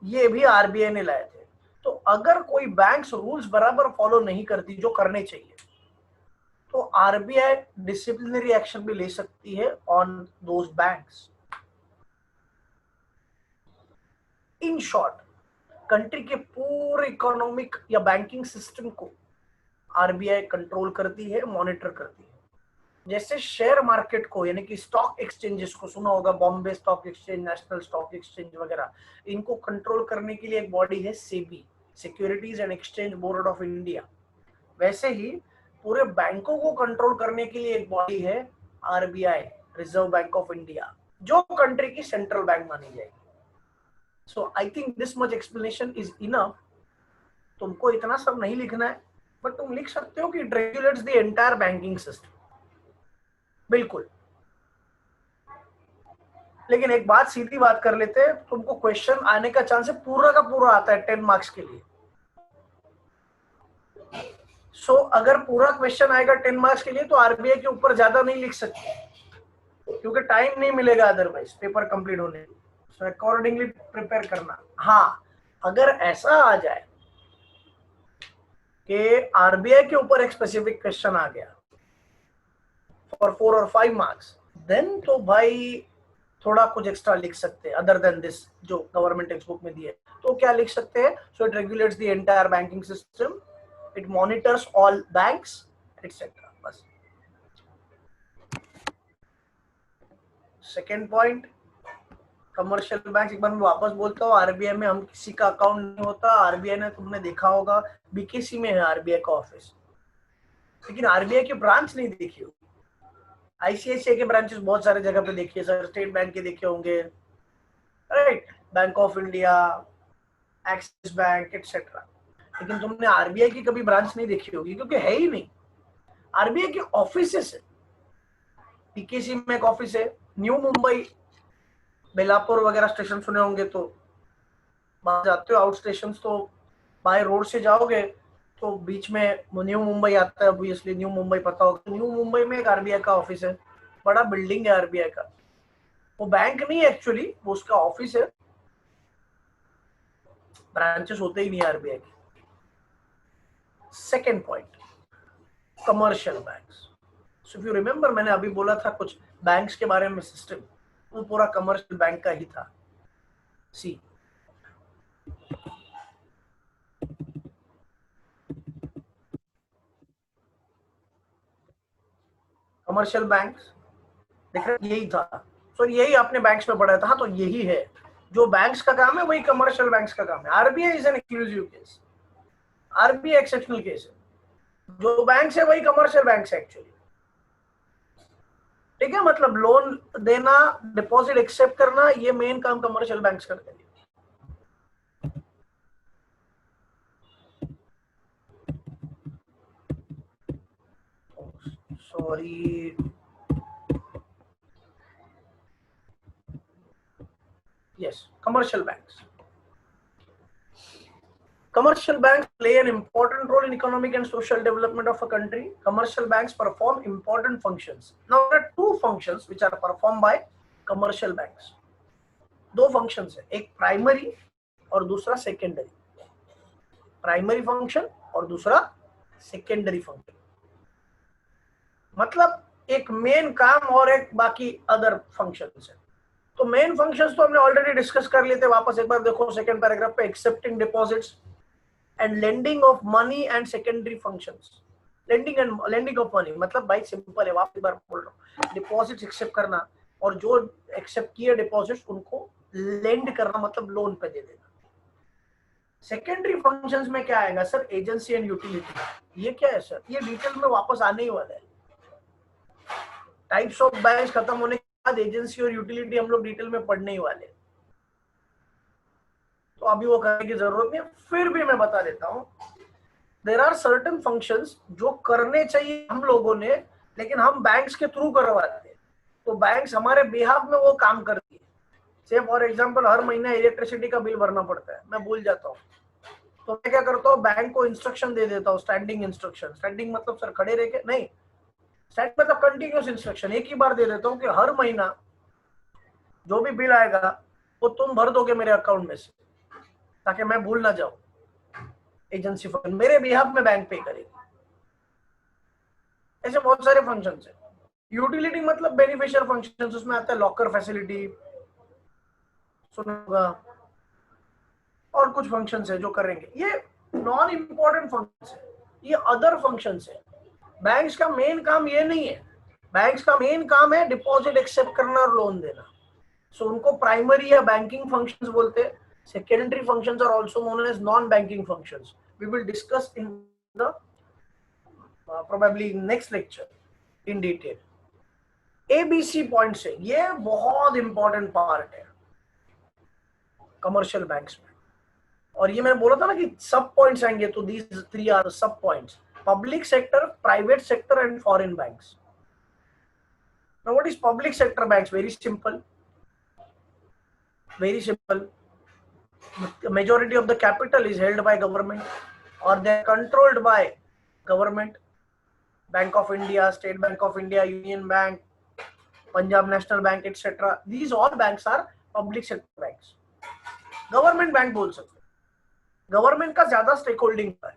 ये भी आरबीआई ने लाए थे। तो अगर कोई बैंक्स रूल्स बराबर फॉलो नहीं करती जो करने चाहिए, तो आरबीआई डिसिप्लिनरी एक्शन भी ले सकती है on those banks. In short, country के पूरे इकोनॉमिक या बैंकिंग सिस्टम को आरबीआई कंट्रोल करती है, मॉनिटर करती है। जैसे शेयर मार्केट को, यानी कि स्टॉक एक्सचेंजेस को सुना होगा, Bombay stock exchange, national stock exchange वगैरह, इनको कंट्रोल करने के लिए एक बॉडी है SEBI, securities and exchange board of India. वैसे ही पूरे बैंकों को कंट्रोल करने के लिए एक बॉडी है RBI, reserve bank of India, जो कंट्री की सेंट्रल बैंक मानी जाएगी। So I think this much explanation is enough. तुमको इतना सब नहीं लिखना है, बट तुम लिख सकते हो कि it regulates the entire banking system, बिल्कुल। लेकिन एक बात, सीधी बात कर लेते हैं, तुमको क्वेश्चन आने का चांस है पूरा का पूरा आता है 10 मार्क्स के लिए। सो अगर पूरा क्वेश्चन आएगा 10 मार्क्स के लिए तो आरबीआई के ऊपर ज्यादा नहीं लिख सकते, क्योंकि टाइम नहीं मिलेगा अदरवाइज पेपर कंप्लीट होने। सो अकॉर्डिंगली प्रिपेयर करना। हाँ, अगर ऐसा आ जाए कि आरबीआई के ऊपर एक स्पेसिफिक क्वेश्चन आ गया फॉर 4 और 5 मार्क्स, देन तो भाई थोड़ा कुछ एक्स्ट्रा लिख सकते हैं अदर देन दिस जो गवर्नमेंट टेक्स्ट बुक में दिए। तो क्या लिख सकते हैं? So it regulates the entire banking system, it monitors all banks etcetera. बस। Second point, commercial bank. एक बार मैं वापस बोलता हूँ, आरबीआई में हम किसी का अकाउंट नहीं होता। आरबीआई ने, तुमने देखा होगा, बीकेसी में है आरबीआई का ऑफिस, लेकिन आरबीआई की ब्रांच नहीं देखी होगी। आईसीआईसीआई के ब्रांचेस बहुत सारे जगह पे देखिए सर, स्टेट बैंक के देखे होंगे, right, bank of India, axis bank etcetera. लेकिन तुमने आरबीआई की कभी ब्रांच नहीं देखी होगी, क्योंकि है ही नहीं। आरबीआई के ऑफिसेस है, पीकेसी में एक ऑफिस है, न्यू मुंबई, बेलापुर वगैरह स्टेशन सुने होंगे, तो बाहर जाते हो आउट स्टेशन तो बाय रोड से जाओगे तो बीच में न्यू मुंबई आता है, ऑब्वियसली न्यू मुंबई पता होगा। न्यू मुंबई में एक आरबीआई का ऑफिस है, बड़ा बिल्डिंग है आरबीआई का। वो बैंक नहीं है एक्चुअली, वो उसका ऑफिस है, ब्रांचेस होते ही नहीं आरबीआई के। Second point, commercial banks. So if you remember, मैंने अभी बोला था कुछ बैंक्स के बारे में सिस्टम, वो पूरा कमर्शियल बैंक का ही था। सी, कमर्शियल बैंक्स देख रहे, यही था। सो यही आपने बैंक्स में पढ़ा था। हाँ, तो यही है जो बैंक्स का काम है, वही कमर्शियल बैंक्स का काम है। RBI is an exclusive case, RBI exceptional case है। जो बैंक है वही कमर्शियल बैंक है एक्चुअली, ठीक है। मतलब लोन देना, डिपॉजिट एक्सेप्ट करना, ये मेन काम कमर्शियल बैंक्स करते हैं। Sorry, yes, commercial banks. Commercial banks play an important role in economic and social development of a country. Commercial banks perform important functions. Now there are two functions which are performed by commercial banks. दो functions है, एक primary और दूसरा secondary, primary function और दूसरा secondary function. मतलब एक main काम और एक बाकी अदर फंक्शंस है। तो मेन फंक्शंस तो हमने ऑलरेडी डिस्कस कर लिए थे, वापस एक बार देखो सेकंड पैराग्राफ पे, accepting deposits and lending of money and secondary functions. Lending of money मतलब भाई सिंपल है, वापस एक बार बोल रहा हूँ, डिपॉजिट्स एक्सेप्ट करना और जो एक्सेप्ट किए डिपॉजिट्स उनको लेंड करना, मतलब लोन पे दे देना। सेकेंडरी फंक्शंस में क्या आएगा सर? Agency and utility. ये क्या है सर? ये डिटेल में वापस आने ही वाला है। टाइप्स ऑफ बैंक्स खत्म होने के बाद एजेंसी और यूटिलिटी हम लोग डिटेल में पढ़ने ही वाले, तो अभी वो करने की जरूरत नहीं। फिर भी मैं बता देता हूँ, देयर आर सर्टेन फंक्शंस जो करने चाहिए हम लोगों ने, लेकिन हम बैंक्स के थ्रू करवाते हैं, तो बैंक्स हमारे बिहाफ में वो काम करती है। से फॉर एग्जांपल हर महीने इलेक्ट्रिसिटी का बिल भरना पड़ता है, मैं भूल जाता हूँ, तो मैं क्या करता हूँ, बैंक को इंस्ट्रक्शन दे देता हूँ, स्टैंडिंग इंस्ट्रक्शन। स्टैंडिंग मतलब सर खड़े रह के नहीं, स्टैंड मतलब कंटिन्यूस इंस्ट्रक्शन, एक ही बार दे देता हूँ कि हर महीना जो भी बिल आएगा वो तुम भर दोगे मेरे अकाउंट में से, ताकि मैं भूल ना जाऊं। एजेंसी फंक्शन मेरे बिहाफ में बैंक पे करेगी। ऐसे बहुत सारे फंक्शंस है। यूटिलिटी मतलब बेनिफिशियल फंक्शंस, उसमें आता है लॉकर फैसिलिटी, सुनूंगा, और कुछ फंक्शंस है जो करेंगे। ये नॉन इंपॉर्टेंट फंक्शंस है, ये अदर फंक्शंस है। बैंक्स का मेन काम ये नहीं है, बैंक्स का मेन काम है डिपॉजिट एक्सेप्ट करना और लोन देना। सो उनको प्राइमरी या बैंकिंग फंक्शंस बोलते हैं। Secondary functions are also known as non banking functions. We will discuss in the probably next lecture in detail। ABC points है, ये बहुत इंपॉर्टेंट पार्ट है कमर्शियल बैंक्स में। और ये मैंने बोला था ना कि सब पॉइंट्स आएंगे, तो दीज थ्री आर सब points: public sector, private sector and foreign banks. Now what is public sector banks? Very simple, very simple. The majority of the capital is held by government or they are controlled by government. Bank of India, State Bank of India, Union Bank, Punjab National Bank, etc. These all banks are public sector banks. Government bank बोल सकते हैं, government का ज्यादा stake holding है।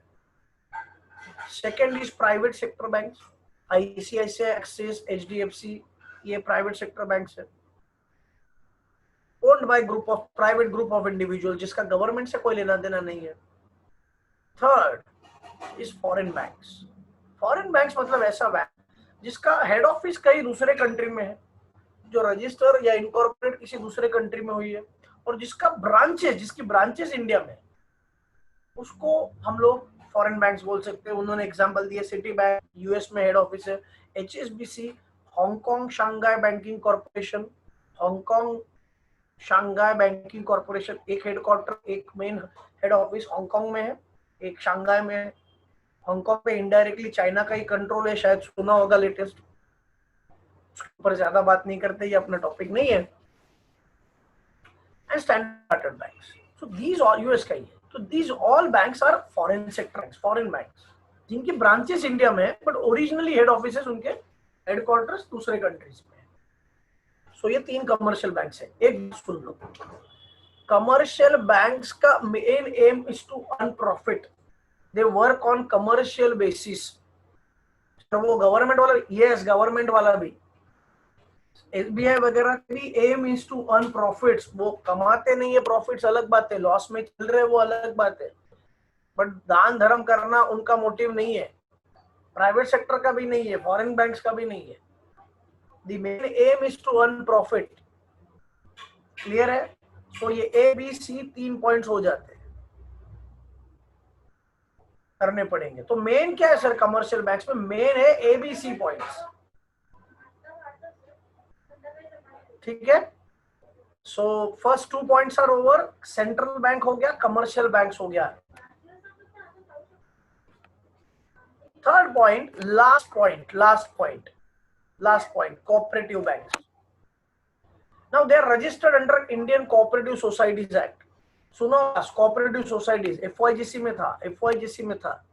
Second is private sector bank, ICICI, axis, HDFC, ये private sector banks है, owned by group of private group of individual, जिसका government से कोई लेना देना नहीं है। Third is foreign banks. Foreign banks मतलब ऐसा बैंक जिसका हेड ऑफिस कहीं दूसरे कंट्री में है, जो रजिस्टर या इनकॉर्पोरेट किसी दूसरे कंट्री में हुई है, और जिसका ब्रांचेस, जिसकी ब्रांचेस इंडिया में, उसको हम लोग फॉरेन बैंक्स बोल सकते हैं। उन्होंने एग्जांपल दिए, सिटी बैंक यूएस में हेड ऑफिस है, HSBC Hong Kong Shanghai banking corporation, Hong Kong Shanghai banking corporation, एक हेडक्वार्टर, एक मेन हेड ऑफिस हांगकांग में है, एक शंघाई में है। हांगकांग पे इनडायरेक्टली चाइना का ही कंट्रोल है, शायद सुना होगा लेटेस्ट, उसके ऊपर ज्यादा बात नहीं करते, ये अपना टॉपिक नहीं है। And Standard Chartered banks, so these all US का ही है। तो these all banks are foreign sector banks, foreign banks जिनकी ब्रांचेस इंडिया में है, बट ओरिजिनली हेड ऑफिसेस उनके हेडक्वार्टर्स दूसरे कंट्रीज में है। सो ये तीन कमर्शियल बैंक्स है। एक सुन लो, कमर्शियल बैंक्स का main aim is to earn profit, they work on commercial basis. तो वो गवर्नमेंट वाला, यस गवर्नमेंट वाला भी, एसबीआई वगैरह भी aim is to earn profits. वो कमाते नहीं है प्रॉफिट्स, अलग बात है, लॉस में चल रहे वो अलग बात है, बट दान धर्म करना उनका मोटिव नहीं है। प्राइवेट सेक्टर का भी नहीं है, फॉरेन बैंक्स का भी नहीं है। The main aim is to earn profit. Clear है? सो ये ए बी सी तीन पॉइंट्स हो जाते हैं, करने पड़ेंगे। तो मेन क्या है सर कमर्शियल बैंक्स में? मेन है ए बी सी पॉइंट्स, ठीक है। So first two points are over, central bank हो गया, कमर्शियल बैंक्स हो गया। Third point, last point, cooperative banks. Now they are registered under Indian cooperative societies act. सुनो, cooperative societies FYJC में था।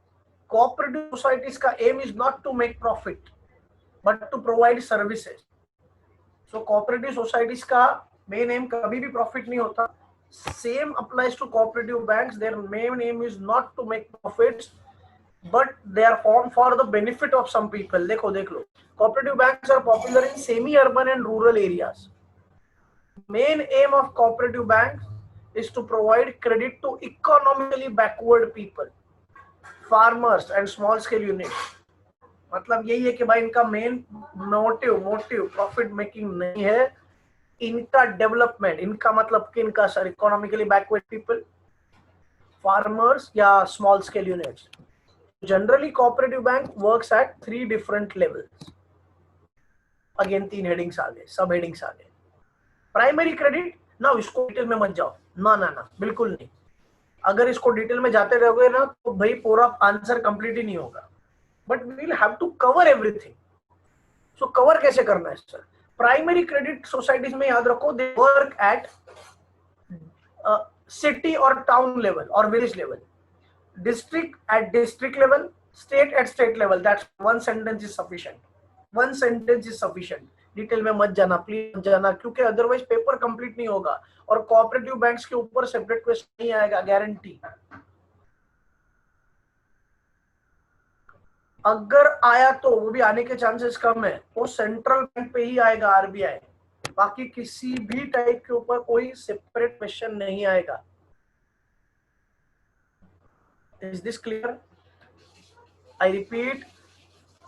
Cooperative societies का aim is not to make profit but to provide services. So cooperative societies का main M कभी भी profit नहीं होता, Same applies to cooperative banks. Their main aim is not to make profits, but they are formed for the benefit of some people. देखो देख लो, cooperative banks are popular in semi-urban and rural areas. Main aim of cooperative banks is to provide credit to economically backward people, farmers and small scale units. मतलब यही है कि भाई इनका main motive profit making नहीं है, इनका development, इनका मतलब कि इनका sir economically backward people, farmers या small scale units. Generally cooperative bank works at 3 different levels. Again 3 headings आ गए, सब हेडिंग्स आ गए. प्राइमरी क्रेडिट, ना इसको डिटेल में मत जाओ, ना बिल्कुल नहीं. अगर इसको डिटेल में जाते रहोगे ना तो भाई पूरा आंसर कंप्लीट ही नहीं होगा. But we will have to cover everything. So cover कैसे करना है सर? प्राइमरी क्रेडिट सोसाइटीज में याद रखो, दे वर्क एट सिटी और टाउन लेवल और village level, district at district level, state at state level. That's one sentence is sufficient. One sentence is sufficient. Detail में मत जाना, प्लीज मत जाना, क्योंकि अदरवाइज पेपर कंप्लीट नहीं होगा और कोऑपरेटिव बैंक्स के ऊपर सेपरेट क्वेश्चन नहीं आएगा, गारंटी. अगर आया तो वो भी आने के चांसेस कम है, वो सेंट्रल बैंक पे ही आएगा, आरबीआई. बाकी किसी भी टाइप के ऊपर कोई सेपरेट क्वेश्चन नहीं आएगा. Is this clear? I repeat,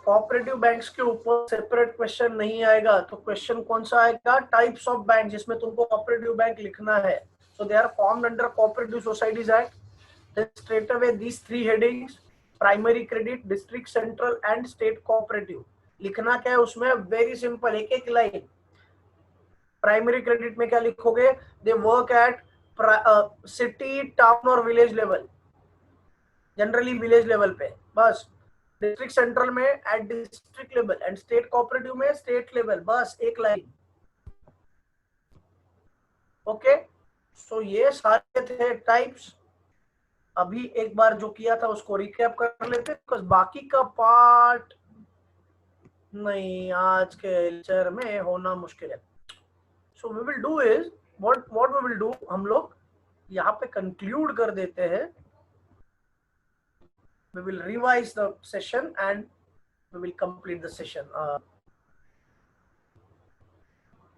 cooperative banks के ऊपर सेपरेट क्वेश्चन नहीं आएगा. तो क्वेश्चन कौन सा आएगा? टाइप्स ऑफ बैंक, जिसमें तुमको कोऑपरेटिव बैंक लिखना है. So they are formed under cooperative societies act. Then straight away these 3 headings, primary credit, district, central and state cooperative. लिखना क्या है उसमें? वेरी सिंपल, एक एक लाइन. प्राइमरी क्रेडिट में क्या लिखोगे? They work at city, town और village level, generally village level पे बस. डिस्ट्रिक्ट सेंट्रल में at district level and state cooperative में स्टेट लेवल, बस एक लाइन. ओके, सो ये सारे थे टाइप्स. अभी एक बार जो किया था उसको रिकैप कर लेते, बिकॉज़ बाकी का पार्ट नहीं आज के लेक्चर में होना मुश्किल है. So we will do is what we will do, हम लोग यहाँ पे कंक्लूड कर देते हैं. We will revise the session and we will complete the session.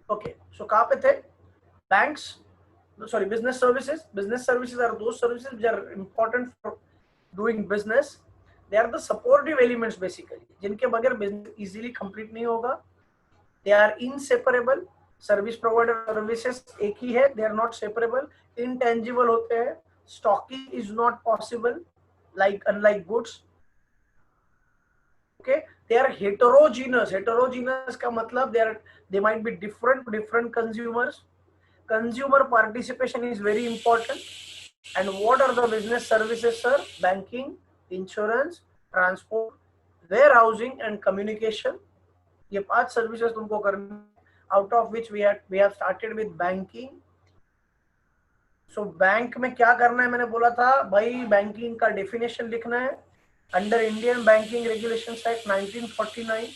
Okay, so कहाँ पे थे? Banks, sorry, business services. Business services are those services which are important for doing business. They are the supportive elements basically, जिनके बगैर business easily complete नहीं होगा. They are inseparable. Service provider services एक ही है, they are not separable. Intangible होते हैं. Stocking is not possible, unlike goods. Okay, they are heterogeneous. Heterogeneous का मतलब they might be different consumers. Consumer participation is very important. And what are the business services, sir? Banking, insurance, transport, warehousing and communication. ये 5 services तुमको करनी, out of which we have started with banking. So bank में क्या करना है? मैंने बोला था भाई, बैंकिंग का डेफिनेशन लिखना है under Indian banking regulations act 1949.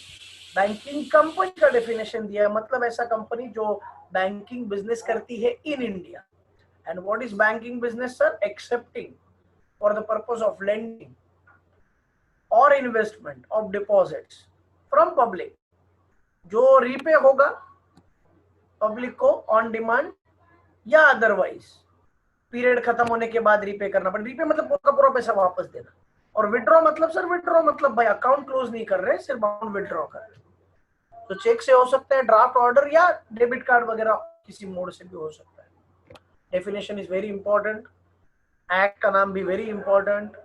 Banking company का डेफिनेशन दिया है, मतलब ऐसा कंपनी जो बैंकिंग बिजनेस करती है in India. And what is banking business, sir? Accepting for the purpose of lending और investment of deposits from public, जो रीपे होगा पब्लिक को ऑन डिमांड या अदरवाइज पीरियड खत्म होने के बाद रीपे करना. बट रीपे मतलब पूरा पैसा वापस देना. और विड्रॉ मतलब, सर विड्रॉ मतलब भाई अकाउंट क्लोज नहीं कर रहे, सिर्फ अमाउंट विड्रॉ कर रहे. तो चेक से हो सकता है, ड्राफ्ट ऑर्डर या डेबिट कार्ड वगैरह किसी मोड से भी हो सकता है. Definition is very important. Act का नाम भी वेरी इंपॉर्टेंट.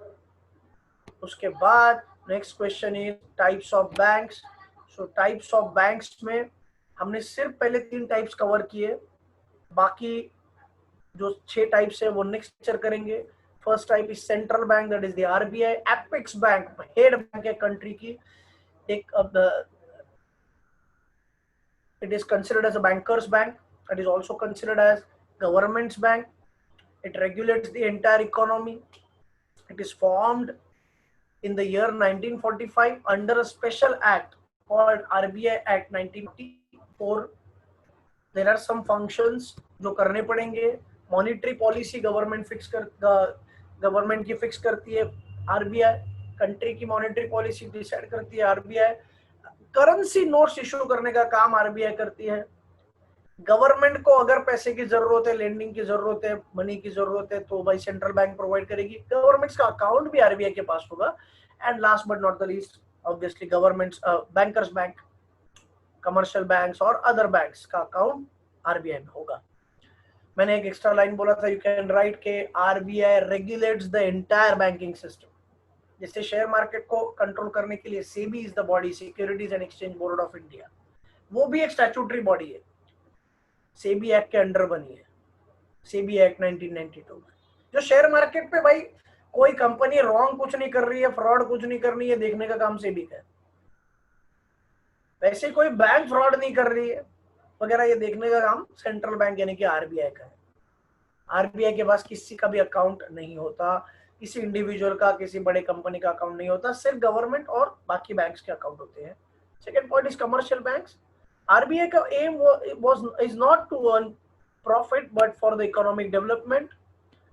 उसके बाद next question is types of banks. So types of banks में हमने सिर्फ पहले 3 टाइप्स कवर किए, बाकी जो 6 टाइप्स है वो नेक्स्ट लेक्चर करेंगे. First type is central bank, that is the RBI. Apex bank head bank है कंट्री की. एक it is considered as a banker's bank. It is also considered as government's bank. It regulates the entire economy. It is formed in the year 1945 under a special act called RBI Act 1944. There are some functions जो करने पड़ेंगे. Monetary policy government की fix करती है RBI, country की monetary policy decide करती है RBI, currency notes issue करने का काम आरबीआई करती है। गवर्नमेंट को अगर पैसे की जरूरत है, लेंडिंग की जरूरत है, मनी की जरूरत है, तो भाई सेंट्रल बैंक प्रोवाइड करेगी। गवर्नमेंट्स का अकाउंट भी आरबीआई के पास होगा। And last but not the least, obviously governments, bankers bank, commercial banks और अदर बैंक्स का अकाउंट आरबीआई में होगा। मैंने एक एक्स्ट्रा लाइन बोला था, यू कैन राइट के RBI regulates the entire banking system. जैसे शेयर मार्केट को कंट्रोल करने के लिए SEBI is the body, securities and exchange board of India, वो भी एक स्टैट्यूटरी बॉडी है, सेबी एक्ट के अंडर बनी है, सेबी एक्ट 1992 में। जो शेयर मार्केट पे भाई कोई कंपनी रॉन्ग कुछ नहीं कर रही है, फ्रॉड कुछ नहीं कर रही है, देखने का काम सेबी का है। वैसे कोई बैंक फ्रॉड नहीं कर रही है वगैरह, ये देखने का काम सेंट्रल बैंक यानी कि आरबीआई का है। आरबीआई के पास किसी का भी अकाउंट नहीं होता, किसी इंडिविजुअल का, किसी बड़े कंपनी का अकाउंट नहीं होता, सिर्फ गवर्नमेंट और बाकी बैंक्स के अकाउंट होते हैं। Second point is commercial banks. RBI का aim is not to earn profit but for the economic development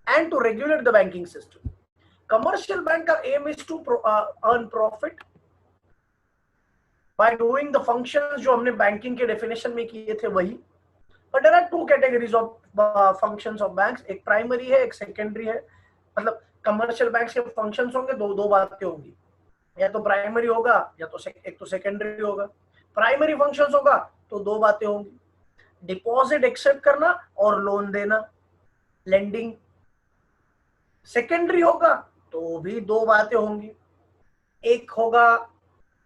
and to regulate the banking system. Commercial bank का aim is to earn profit by doing the functions जो हमने banking के definition में किए थे वही। But there are two categories of functions of banks, एक primary है, एक सेकेंडरी है। मतलब कमर्शियल बैंक्स के फंक्शंस होंगे, दो बातें होंगी, या तो प्राइमरी होगा या तो एक तो सेकेंडरी होगा। प्राइमरी फंक्शंस होगा तो दो बातें होंगी, डिपॉजिट एक्सेप्ट करना और लोन देना, लेंडिंग। सेकेंडरी होगा तो भी दो बातें होंगी, एक होगा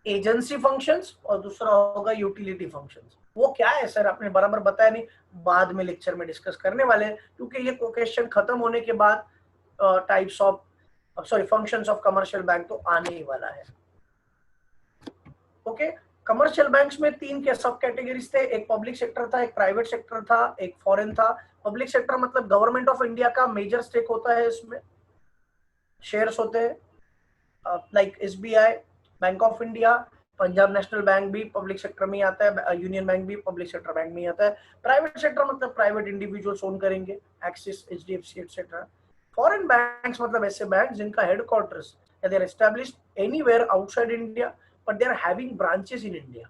एजेंसी फंक्शंस और दूसरा होगा यूटिलिटी फंक्शंस। वो क्या है सर, आपने बराबर बताया नहीं, बाद में लेक्चर में डिस्कस करने वाले हैं, क्योंकि ये क्वेश्चन खत्म होने के बाद types of functions of commercial bank तो आने ही वाला है। ओके, कमर्शियल बैंक्स में तीन के सब कैटेगरीज थे, एक पब्लिक सेक्टर था, एक प्राइवेट सेक्टर था, एक फॉरेन था। पब्लिक सेक्टर मतलब गवर्नमेंट ऑफ इंडिया का मेजर स्टेक होता है, इसमें शेयर्स होते हैं, like SBI, Bank of India, Punjab National Bank भी पब्लिक सेक्टर में आता है, यूनियन बैंक भी पब्लिक सेक्टर बैंक में आता है। प्राइवेट सेक्टर मतलब प्राइवेट इंडिविजुअल्स ओन करेंगे, Axis, HDFC etcetera. Foreign banks मतलब ऐसे बैंक जिनका headquarters they are established anywhere outside India but they are having branches in India,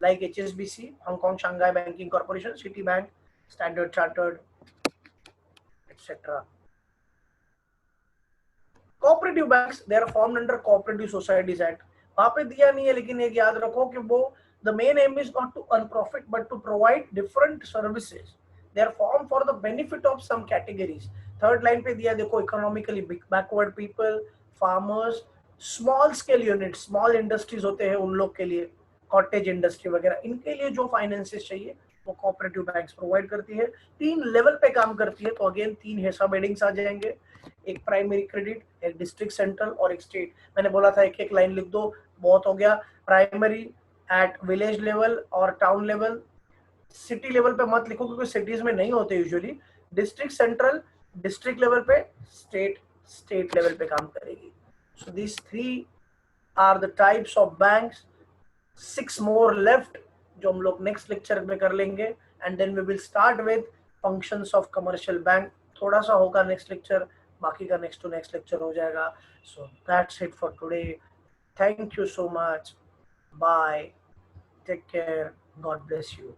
like HSBC, Hong Kong Shanghai banking corporation, city bank, standard chartered etcetera. Cooperative banks, they are formed under cooperative societies act. वहां पे दिया नहीं है, लेकिन एक याद रखो कि वो the main aim is not to earn profit but to provide different services, they are form for the benefit of some categories. Third line पे दिया देखो, economically backward people, farmers, small scale unit, small industries होते हैं उन लोग के लिए, cottage industry वगैरह, इनके लिए जो फाइनेंसेस चाहिए वो कोऑपरेटिव बैंक्स प्रोवाइड करती है। तीन लेवल पे काम करती है, तो अगेन तीन है सब हेडिंग्स आ जाएंगे, एक प्राइमरी क्रेडिट, एक डिस्ट्रिक्ट सेंट्रल और एक स्टेट। मैंने बोला था एक एक लाइन लिख दो, बहुत हो गया। प्राइमरी एट विलेज लेवल और टाउन लेवल, सिटी लेवल पे मत लिखो क्योंकि सिटीज में नहीं होते usually. District central district level पे, स्टेट स्टेट लेवल पे काम करेगी। So this three are the types of banks, 6 more left जो हम लोग नेक्स्ट लेक्चर में कर लेंगे, and then we will start with functions of commercial bank. थोड़ा सा होगा नेक्स्ट लेक्चर, बाकी का नेक्स्ट टू नेक्स्ट लेक्चर हो जाएगा। So that's it for today, thank you so much, bye, take care, God bless you.